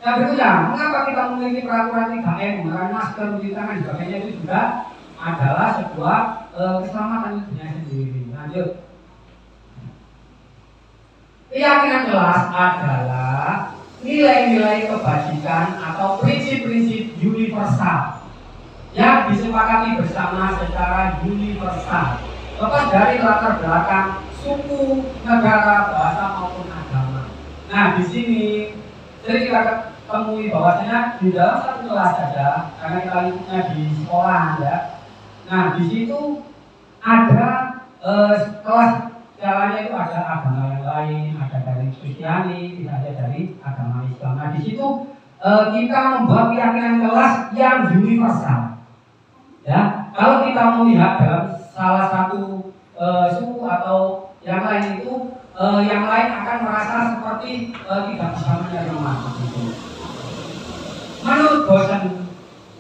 yang berikutnya, mengapa kita memiliki peraturan 3M, menggunakan masker, mencuci tangan, sebagainya itu juga adalah sebuah keselamatan dirinya sendiri. Lanjut. Keyakinan kelas adalah nilai-nilai kebajikan atau prinsip-prinsip universal yang disepakati bersama secara universal, lepas dari latar belakang suku, negara, bahasa maupun agama. Nah, di sini sering kita temui bahwasanya di dalam satu kelas saja, karena kita lingkupnya di sekolah ya. Nah, di situ ada kelas jalannya itu ada agama yang lain, ada dari Kristiani, tidak ada dari agama Islam. Nah, di situ kita membuat keyakinan kelas yang universal. Ya, kalau kita melihat dalam salah satu suku atau yang lain itu, yang lain akan merasa seperti tidak bisa menerima. Menurut dosen,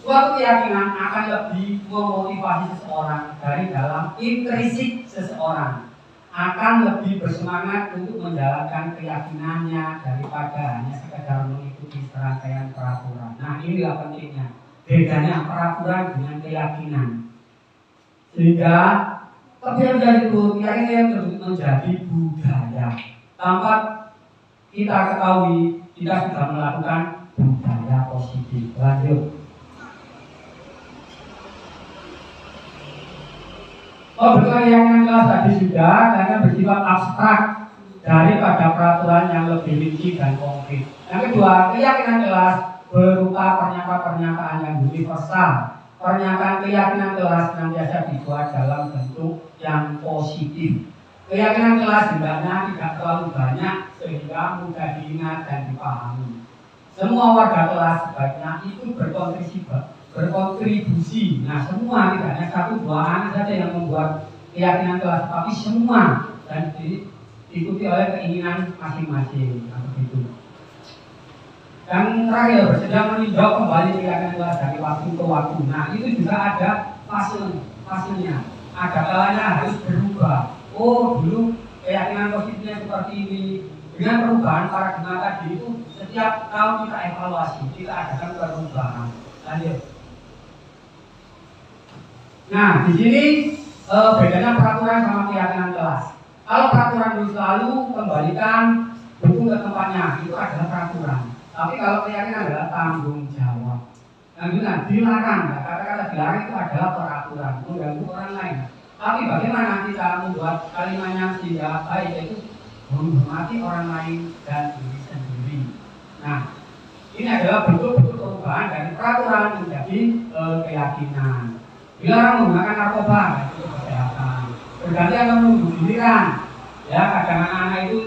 suatu keyakinan akan lebih memotivasi seseorang dari dalam intrinsik seseorang, akan lebih bersemangat untuk menjalankan keyakinannya daripada hanya sekedar mengikuti serangkaian peraturan. Nah, inilah pentingnya bedanya peraturan dengan keyakinan. Sehingga kebiasaan itu keyakinan tersebut menjadi budaya. Tanpa kita ketahui, kita sudah melakukan budaya positif. Lanjut. Keyakinan kelas tadi sudah, karena bersifat abstrak daripada peraturan yang lebih rinci dan konkret. Yang kedua, keyakinan kelas berupa pernyataan-pernyataan yang universal. Pernyataan keyakinan kelas senantiasa dibuat dalam bentuk yang positif. Keyakinan kelas hendaknya tidak terlalu banyak sehingga mudah diingat dan dipahami. Semua warga kelas sebaiknya ikut berkontribusi. Nah, semua, tidak hanya satu dua anak saja yang membuat keyakinan kelas, tapi semua, dan diikuti oleh keinginan masing-masing. Nah, begitu. Dan terakhir, bersedia meninjau kembali keyakinan kelas dari waktu ke waktu. Nah, itu juga ada fasenya. Ada kalanya harus berubah. Oh, dulu keyakinan positifnya seperti ini. Dengan perubahan paradigma tadi itu, setiap tahun kita evaluasi, kita adakan perubahan. Lanjut. Nah, di sini bedanya peraturan sama keyakinan kelas. Kalau peraturan itu selalu kembalikan buku ke tempatnya, itu adalah peraturan. Tapi kalau keyakinan adalah tanggung jawab. Nah, dilarang, kata-kata dilarang itu adalah peraturan, mengganggu orang lain. Tapi bagaimana kita membuat kalimatnya sehingga baik, yaitu menghormati orang lain dan diri sendiri. Nah, ini adalah bentuk-bentuk perubahan dari peraturan menjadi keyakinan. Dilarang menggunakan narkoba, itu kesehatan. Berganti akan menunggu giliran. Ya, kadang anak-anak itu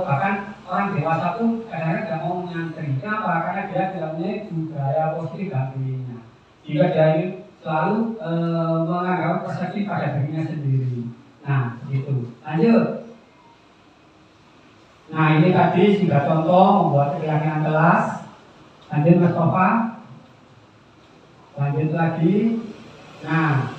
bahkan orang dewasa pun kadang-kadang tidak mau menyantri. Kenapa? Karena dia tidak punya budaya positif dan dirinya. Jika dia ingin selalu menganggap persepsi pada dirinya sendiri. Nah, gitu. Lanjut. Nah, ini tadi sudah contoh membuat keyakinan kelas. Lanjut, Mas Tova. Lanjut lagi. Nah,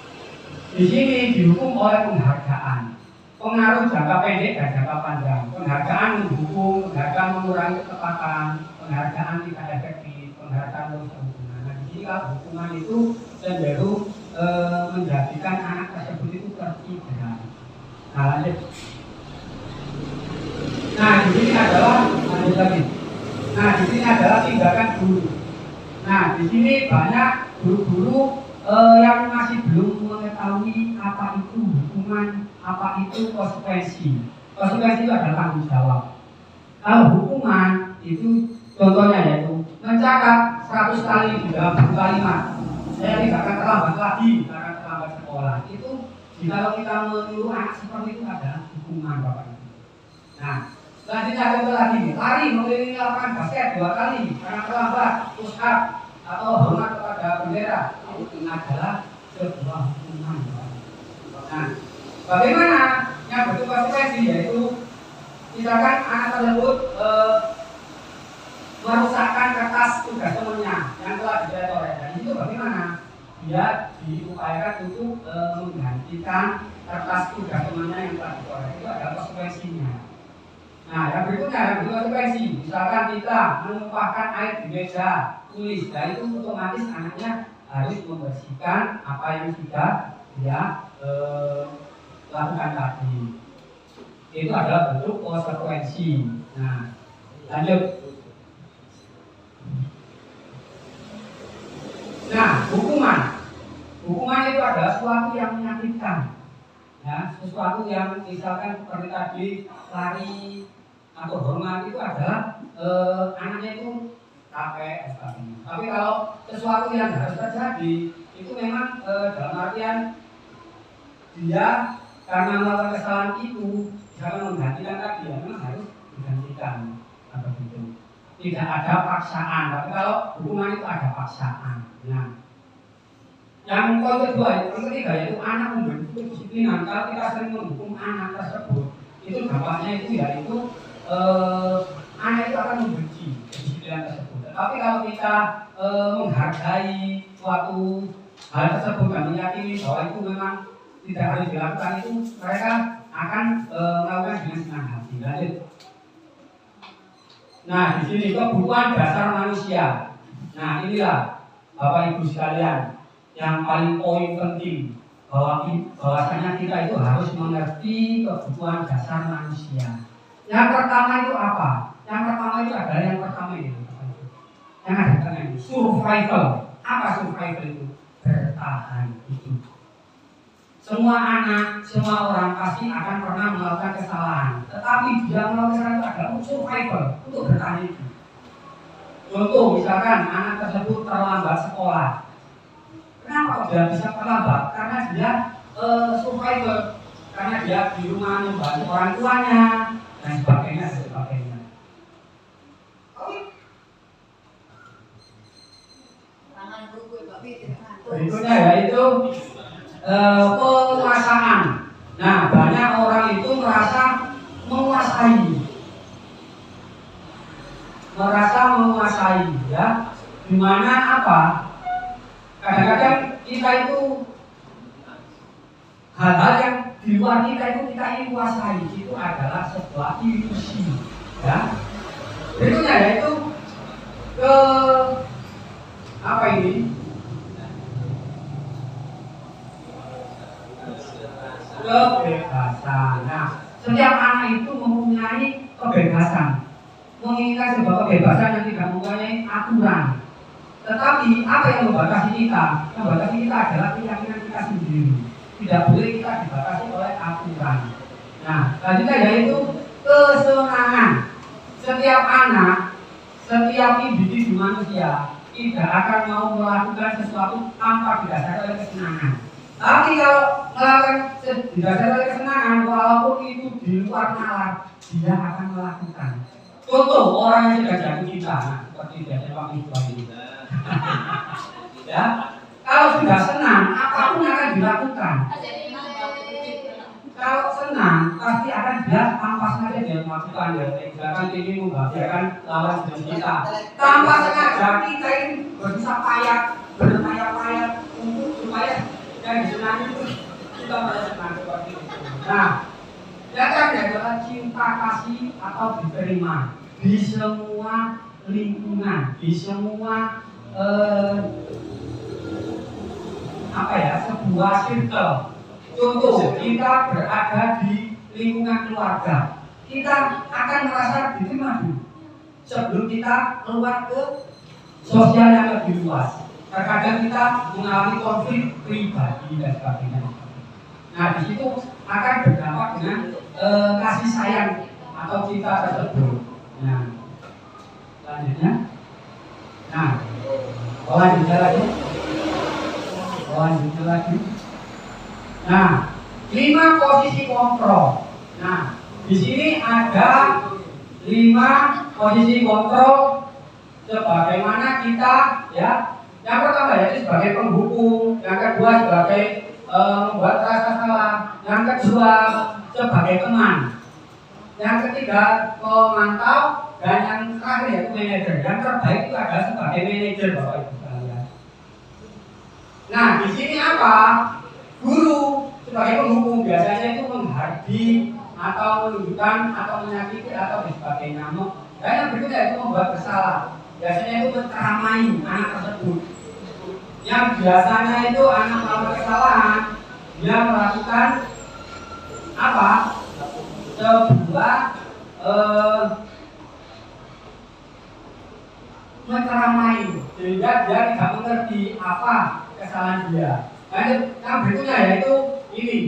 di sini dihukum oleh penghargaan. Pengaruh jangka pendek dan jangka panjang. Penghargaan mendukung, penghargaan mengurangi ketepatan, penghargaan tidak efektif, penghargaan merusak hubungan. Nah, di sini kalau hukuman itu cenderung menjadikan anak tersebut itu tercederai. Nah, lanjut. Nah, di sini adalah lanjut lagi. Nah, di sini adalah tindakan guru. Nah, di sini banyak guru-guru yang masih belum mengetahui apa itu hukuman, apa itu konsekuensi. Konsekuensi itu adalah tanggung jawab. Kalau hukuman itu contohnya yaitu mencatat 100 kali di dalam buku kalimat. Saya tidak akan terlambat lagi karena terlambat sekolah. Itu jika kita menyuruh anak seperti itu adalah hukuman, Bapak Ibu. Nah, selanjutnya contoh lagi nih, lari mengelilingi lapangan basket 2 kali karena terlambat, push up atau hormat kepada bendera, itu adalah sebuah hukuman. Nah, bagaimana yang bentuk konsekuensi, yaitu misalkan anak tersebut merusakkan kertas tugas temannya yang telah dicoret, dan itu bagaimana? Dia diupayakan untuk menggantikan kertas tugas temannya yang telah dicoret. Itu ada konsekuensinya. Nah, yang berikutnya yang konsekuensi, misalkan kita menumpahkan air di meja tulis, dan itu otomatis anaknya harus membersihkan apa yang sudah dia lakukan tadi. Itu adalah bentuk konsekuensi. Nah, lanjut. Nah, hukuman sesuatu yang menyakitkan, ya, sesuatu yang misalkan seperti tadi lari atau hormat itu adalah anaknya itu capek dan sebagainya. Tapi kalau sesuatu yang harus terjadi itu memang dalam artian dia karena melakukan kesalahan itu jangan menggantikan tadi, ya memang harus digantikan atau begitu. Tidak ada paksaan, tapi kalau hukuman itu ada paksaan. Nah, yang kedua, yang ketiga yaitu anak membentuk kedisiplinan. Kalau kita sering menghukum anak tersebut, itu dampaknya itu yaitu anak itu akan membenci kedisiplinan tersebut. Tapi kalau kita menghargai suatu hal tersebut dan meyakini bahwa itu memang tidak harus dilakukan, itu mereka akan melakukan dengan senang hati. Lanjut. Nah, di sini kebutuhan dasar manusia. Nah, inilah Bapak Ibu sekalian yang paling poin penting bahwasanya kita itu harus mengerti kebutuhan dasar manusia. Yang pertama itu apa? Yang pertama itu adalah yang pertama itu. Yang ada ini survival. Apa survival itu? Bertahan hidup. Semua anak, semua orang pasti akan pernah melakukan kesalahan. Tetapi dia melakukan kesalahan itu adalah untuk survival, untuk bertahan hidup. Contoh, misalkan anak tersebut terlambat sekolah. Kenapa dia bisa terlambat? Karena dia survival, karena dia di rumah membantu orang tuanya dan sebagainya dan sebagainya. Berikutnya yaitu penguasaan. Nah, banyak orang itu merasa menguasai, ya. Dimana apa? Kadang-kadang kita itu hal-hal yang di luar kita itu kita ingin kuasai, itu adalah sebuah ilusi, ya. Berikutnya yaitu apa ini? Kebebasan. Nah, setiap anak itu mempunyai kebebasan, menginginkan sebuah kebebasan yang tidak mempunyai aturan. Tetapi apa yang membatasi kita? Membatasi kita adalah keyakinan kita sendiri. Tidak boleh kita dibatasi oleh aturan. Nah, selanjutnya yaitu kesenangan. Setiap anak, setiap individu manusia tidak akan mau melakukan sesuatu tanpa didasari oleh kesenangan. Tapi kalau melakukan didasari oleh kesenangan, walaupun itu di luar nalar, dia akan melakukan. Contoh orang yang sudah jatuh cinta, nah, seperti biasanya Pak Ibu ini. Ya, kalau sudah senang, apapun akan dilakukan. Kalau senang, pasti akan dia tanpa sengaja dia melakukan, ya. Misalkan ingin membahagiakan lawan jenis kita, tanpa sengaja kita ini berusaha payah, berpayah-payah untuk supaya yang disenangi itu kita merasa senang seperti itu. Nah, yang terakhir adalah cinta kasih atau diterima di semua lingkungan, di semua sebuah circle. Contoh, kita berada di lingkungan keluarga, kita akan merasa diterima dulu sebelum kita keluar ke sosial yang lebih luas. Terkadang kita mengalami konflik pribadi dan sebagainya. Nah, di situ akan berdampak dengan kasih sayang atau cinta tersebut. Nah, selanjutnya, lanjutnya lagi. Nah, 5 posisi kontrol. Nah, di sini ada 5 posisi kontrol sebagaimana kita, ya. Yang pertama yaitu sebagai penghukum, yang kedua sebagai membuat rasa salah, yang kedua sebagai teman, yang ketiga pemantau, dan yang terakhir yaitu manajer. Yang terbaik itu adalah sebagai manajer, Bapak Ibu sekalian. Nah, di sini apa? Guru sebagai penghukum biasanya itu menghardi atau menunjukkan atau menyakiti atau sebagainya. Dan yang berikutnya itu membuat bersalah. Biasanya itu menceramai anak tersebut. Yang biasanya itu anak melakukan kesalahan, dia melakukan apa? Sebuah menceramai, sehingga dia tidak mengerti apa kesalahan dia. Lanjut, yang berikutnya yaitu ini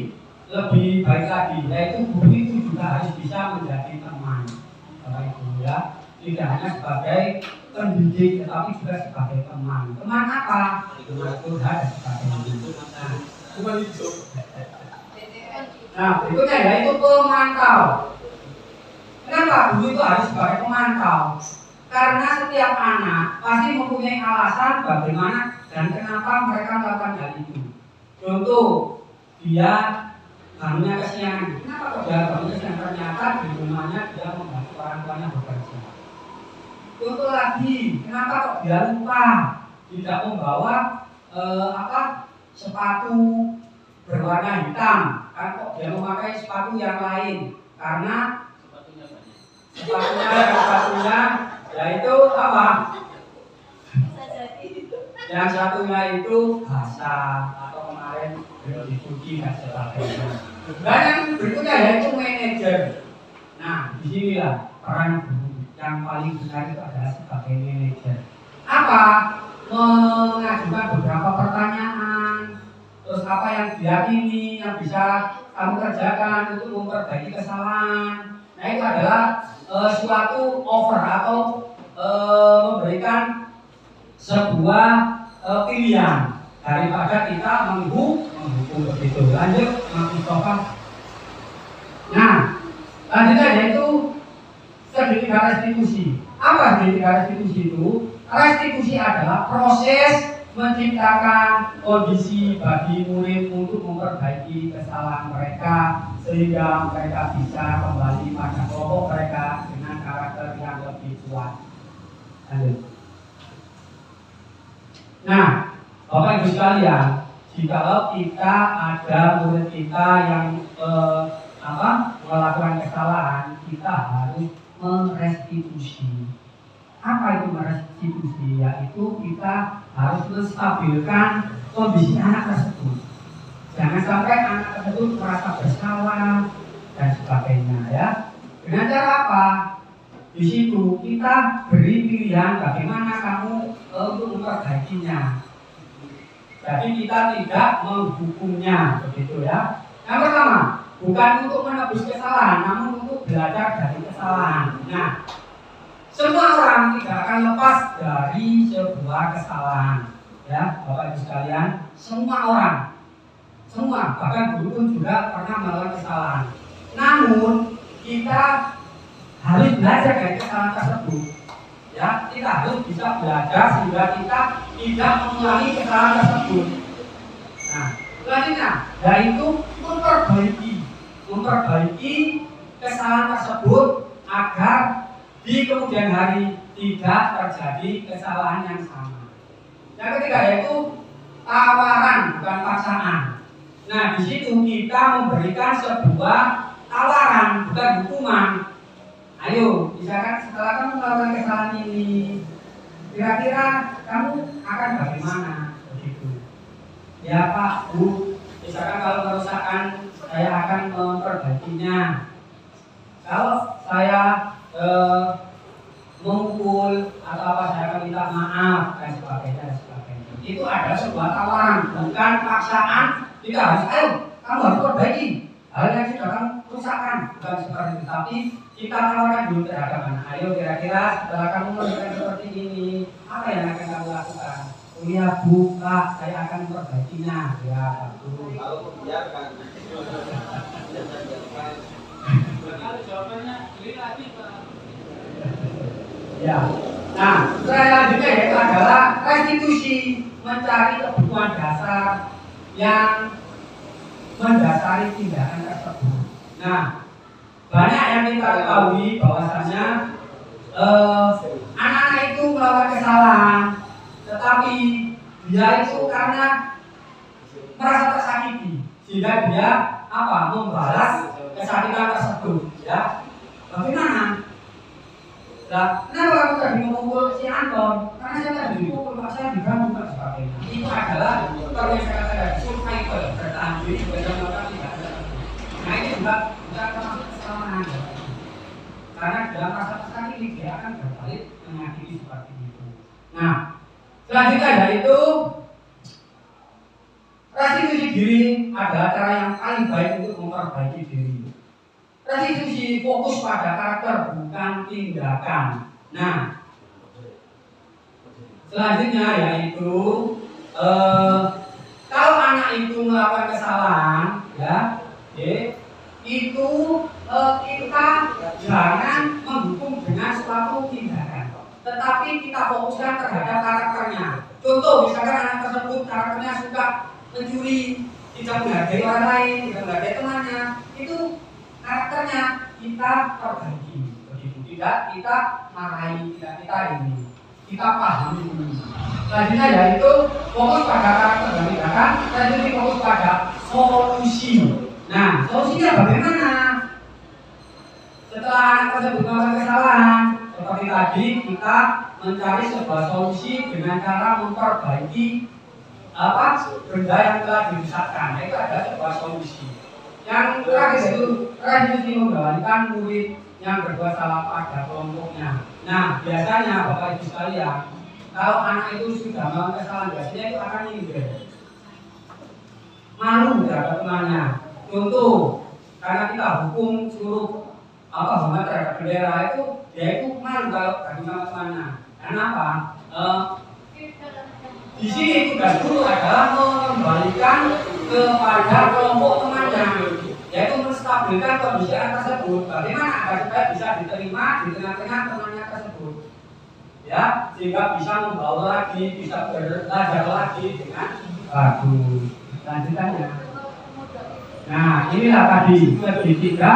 lebih baik lagi, yaitu guru itu juga harus bisa menjadi teman, Bapak Ibu ya, tidak hanya sebagai pendidik, tetapi juga sebagai teman. Teman apa? Teman Tuhan dan sebagainya. Nah, berikutnya yaitu pemantau. Kenapa guru itu harus sebagai pemantau? Karena setiap anak pasti mempunyai alasan bagaimana dan kenapa mereka melakukan hal itu. Contoh, dia bangunnya kesiangan. Kenapa kok dia bangunnya kesiangan? Ternyata di rumahnya dia membantu orang tuanya bekerja. Contoh lagi, kenapa kok dia lupa tidak membawa sepatu berwarna hitam? Kan kok dia memakai sepatu yang lain? Karena sepatunya yaitu apa? Yang satunya itu basah atau kemarin belum dicuci dan sebagainya. Dan yang berikutnya yaitu manajer. Nah, disinilah peran guru yang paling besar itu adalah sebagai manajer. Apa? Mengajukan beberapa pertanyaan. Terus apa yang diyakini yang bisa kamu kerjakan untuk memperbaiki kesalahan. Nah, itu adalah suatu offer atau memberikan sebuah pilihan daripada kita menghukum begitu. Lanjut, Mas Mustafa. Nah, lanjutnya yaitu sertifikat restitusi. Apa sertifikat restitusi itu? Restitusi adalah proses menciptakan kondisi bagi murid untuk memperbaiki kesalahan mereka sehingga mereka bisa kembali pada kelompok mereka dengan karakter yang lebih kuat. Lanjut. Nah, Bapak Ibu sekalian, jikalau kita ada murid kita yang melakukan kesalahan, kita harus merestitusi. Apa itu merestitusi? Yaitu kita harus menstabilkan kondisi anak tersebut. Jangan sampai anak tersebut merasa bersalah dan sebagainya ya. Dengan cara apa? Di situ kita beri pilihan bagaimana kamu untuk memperbaikinya. Jadi kita tidak menghukumnya, begitu ya. Yang pertama, bukan untuk menebus kesalahan, namun untuk belajar dari kesalahan. Nah, semua orang tidak akan lepas dari sebuah kesalahan, ya, Bapak Ibu sekalian. Semua orang, semua, bahkan guru pun juga pernah melakukan kesalahan. Namun kita harus belajar dari kesalahan tersebut, ya. Kita harus bisa belajar sehingga kita tidak mengulangi kesalahan tersebut. Nah, selanjutnya yaitu memperbaiki kesalahan tersebut agar di kemudian hari tidak terjadi kesalahan yang sama. Yang ketiga yaitu tawaran, bukan paksaan. Nah, di situ kita memberikan sebuah tawaran, bukan hukuman. Ayo, misalkan setelah kamu melakukan kesalahan ini, kira-kira kamu akan bagaimana? Begitu. Ya Pak, Bu, misalkan kalau kerusakan saya akan memperbaikinya. Kalau saya memukul atau apa, saya akan minta maaf dan sebagainya. Itu adalah sebuah tawaran, bukan paksaan. Kita harus, ayo, kamu harus perbaiki hal yang sudah kamu rusakkan, bukan seperti itu. Tapi kita tawarkan dulu terhadap anak. Ayo, kira-kira setelah kamu melakukan seperti ini, apa yang akan kamu lakukan? Oh iya Bu, Pak, saya akan memperbaikinya. Ya, bagus. Kalau membiarkan. Jawabannya lagi Pak. Ya. Nah, selanjutnya yaitu adalah restitusi, mencari kebutuhan dasar yang mendasari tindakan tersebut. Nah, banyak yang kita ketahui bahwasanya anak-anak itu melakukan kesalahan, tetapi dia itu karena merasa tersakiti, sehingga dia membalas kesakitan tersebut. Ya, bagaimana? Nah, kenapa kamu tadi memukul si Anton? Karena saya tadi memukul Pak, saya diganggu dan sebagainya. Itu adalah kalau yang saya katakan survival, bertahan diri sebagai melakukan tidak ada. Nah, ini juga termasuk kesalahan. Karena dalam rasa tersakiti dia akan berbalik menyakiti seperti itu. Nah, selanjutnya yaitu Restitusi diri adalah cara yang paling baik untuk memperbaiki diri. Restitusi fokus pada karakter bukan tindakan. Nah, selanjutnya yaitu kalau anak itu melakukan kesalahan, ya, itu kita jangan mendukung dengan suatu tindakan, tetapi kita fokuskan terhadap karakternya. Contoh, misalkan anak tersebut karakternya suka mencuri, tidak menghargai orang lain, tidak menghargai temannya, itu karakternya kita perbaiki. Begitu, tidak kita marahi, tidak kita ini, kita pahami. Selanjutnya yaitu fokus pada karakter dan tindakan, selanjutnya fokus pada solusi. Nah, solusinya bagaimana? Setelah anak tersebut melakukan kesalahan, seperti tadi kita mencari sebuah solusi dengan cara memperbaiki benda yang telah dirusakkan. Itu adalah sebuah solusi. Yang terakhir itu restitusi mengembalikan murid yang berbuat salah pada kelompoknya. Nah, biasanya Bapak Ibu sekalian, kalau anak itu sudah melakukan kesalahan, biasanya itu akan nyindir, malu terhadap temannya. Contoh, karena kita hukum suruh hormat terhadap bendera, itu dia itu malu kalau bagi temannya. Kenapa? Di sini tugas guru adalah mengembalikan kepada kelompok temannya, yaitu menstabilkan kondisi anak tersebut. Bagaimana agar supaya bisa diterima di tengah-tengah temannya tersebut, ya, sehingga bisa membaur lagi, bisa belajar lagi dengan bagus. Lanjutannya. Nah, inilah tadi ketiga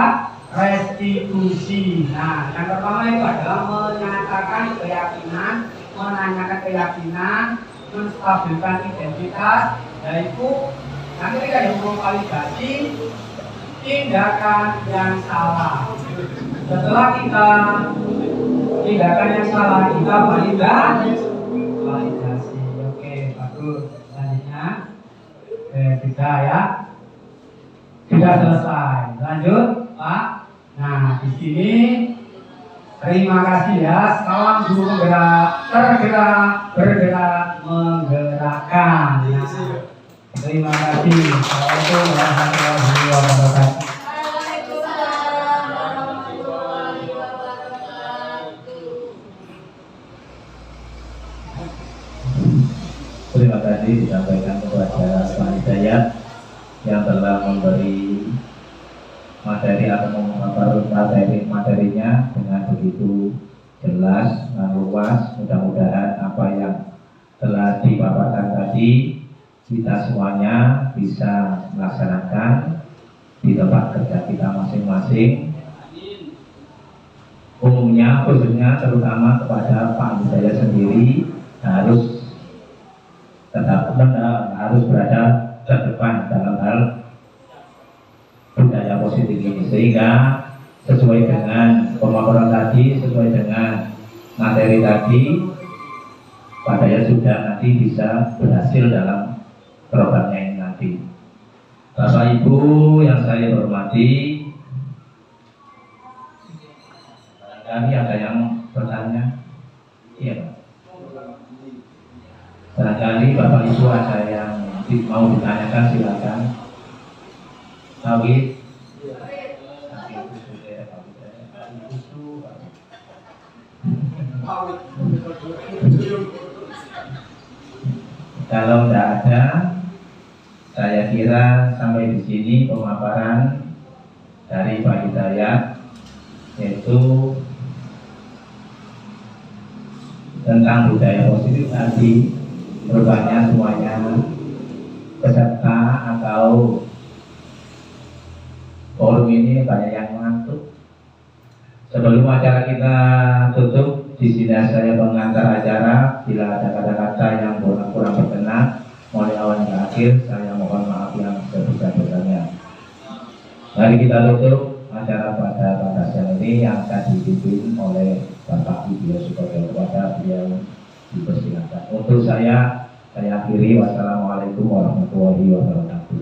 restitusi. Nah, yang pertama itu adalah menyatakan keyakinan, menanyakan keyakinan, menstabilkan identitas, yaitu nanti kita yang memvalidasi tindakan yang salah. Setelah kita tindakan yang salah kita validasi. Oke, bagus. Selanjutnya kita ya sudah selesai. Lanjut, Pak. Nah, di sini terima kasih ya. Salam guru penggerak, tergerak, bergerak, menggerakkan. Nah, terima kasih. Assalamualaikum warahmatullahi wabarakatuh. Terima kasih disampaikan kepada Pak Hidayat yang telah memberi materi atau memaparkan materinya dengan begitu jelas dan luas. Mudah-mudahan apa yang telah dipaparkan tadi kita semuanya bisa melaksanakan di tempat kerja kita masing-masing. Umumnya, khususnya terutama kepada Pak Hidayat sendiri harus berada terdepan dalam hal budaya positif ini, sehingga sesuai dengan pemaparan tadi, sesuai dengan materi tadi, Pak Dayat sudah nanti bisa berhasil dalam programnya ini nanti. Bapak Ibu yang saya hormati, barangkali ada yang bertanya? Iya, Pak. Barangkali Bapak Ibu ada yang mau ditanyakan, silakan. Awit. Kalau tidak ada, saya kira sampai di sini pemaparan dari Pak Hidayat, yaitu tentang budaya positif tadi. Rupanya semuanya peserta atau forum ini banyak yang mengantuk. Sebelum acara kita tutup, di sini saya mengantar acara. Bila ada kata-kata yang kurang berkenan, mulai awal hingga akhir, saya mohon maaf yang sebesar-besarnya. Mari kita tutup acara pada siang ini yang akan dipimpin oleh Bapak Widyo Sukoto. Kepada beliau dipersilakan. Untuk saya akhiri. Wassalamualaikum warahmatullahi wabarakatuh.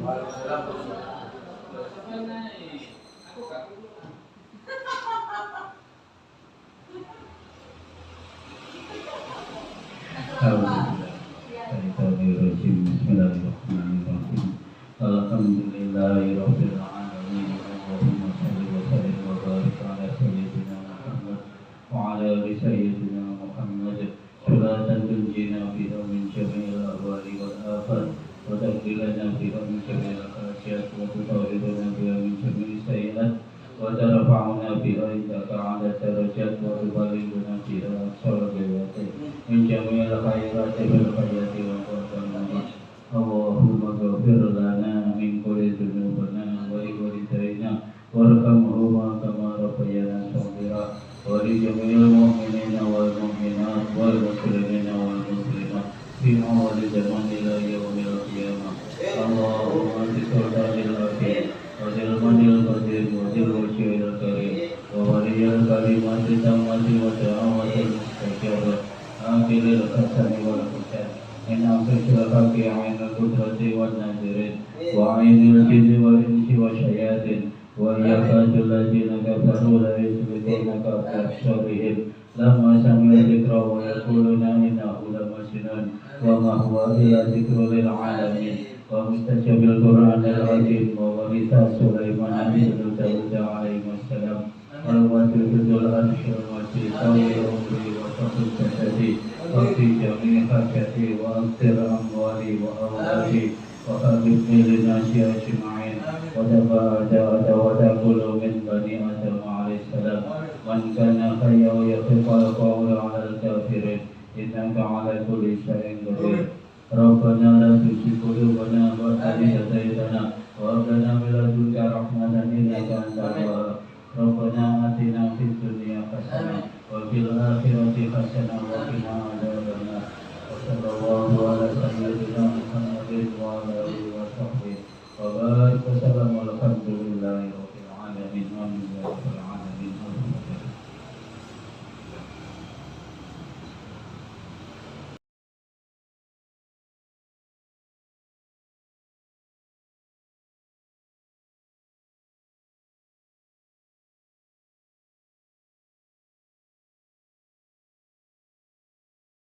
Bismillahirrahmanirrahim. جميع المؤمنين والمؤمنات والمسلمين والمسلمات في أول زمان إلى يوم القيامة. اللهم بسلطان الحكيم وذي المن القدير وذي الوجه الكريم وولي الكلمات التامة والدعوة المستجابة آخر الحسن والحسن إن أنفس الحق عين القدرة والناظرين وعين الجن والإنس والشياطين ويكاد الذين كفروا لا يسبقونك بأبصارهم لما سمعوا الذكر ويقولون إنه لمجنون وما هو إلا ذكر للعالمين ومستجاب القرآن العظيم وورث سليمان بن داود عليه السلام والوجه ذو العرش المجيد طويل عمري وطول جسدي وفي جميع حاجتي وأكثر أموالي وأولادي وخلقني للناس أجمعين ودفع أعداء كل من بني آدم عليه السلام من كان خير يخف القول على الكافرين إنك على كل شيء قدير. ربنا لا تزغ قلوبنا بعد إذ هديتنا وهب لنا من لدنك رحمة إنك أنت الوهاب. ربنا آتنا في الدنيا حسنة وفي الآخرة حسنة وقنا عذاب النار. وصلى الله على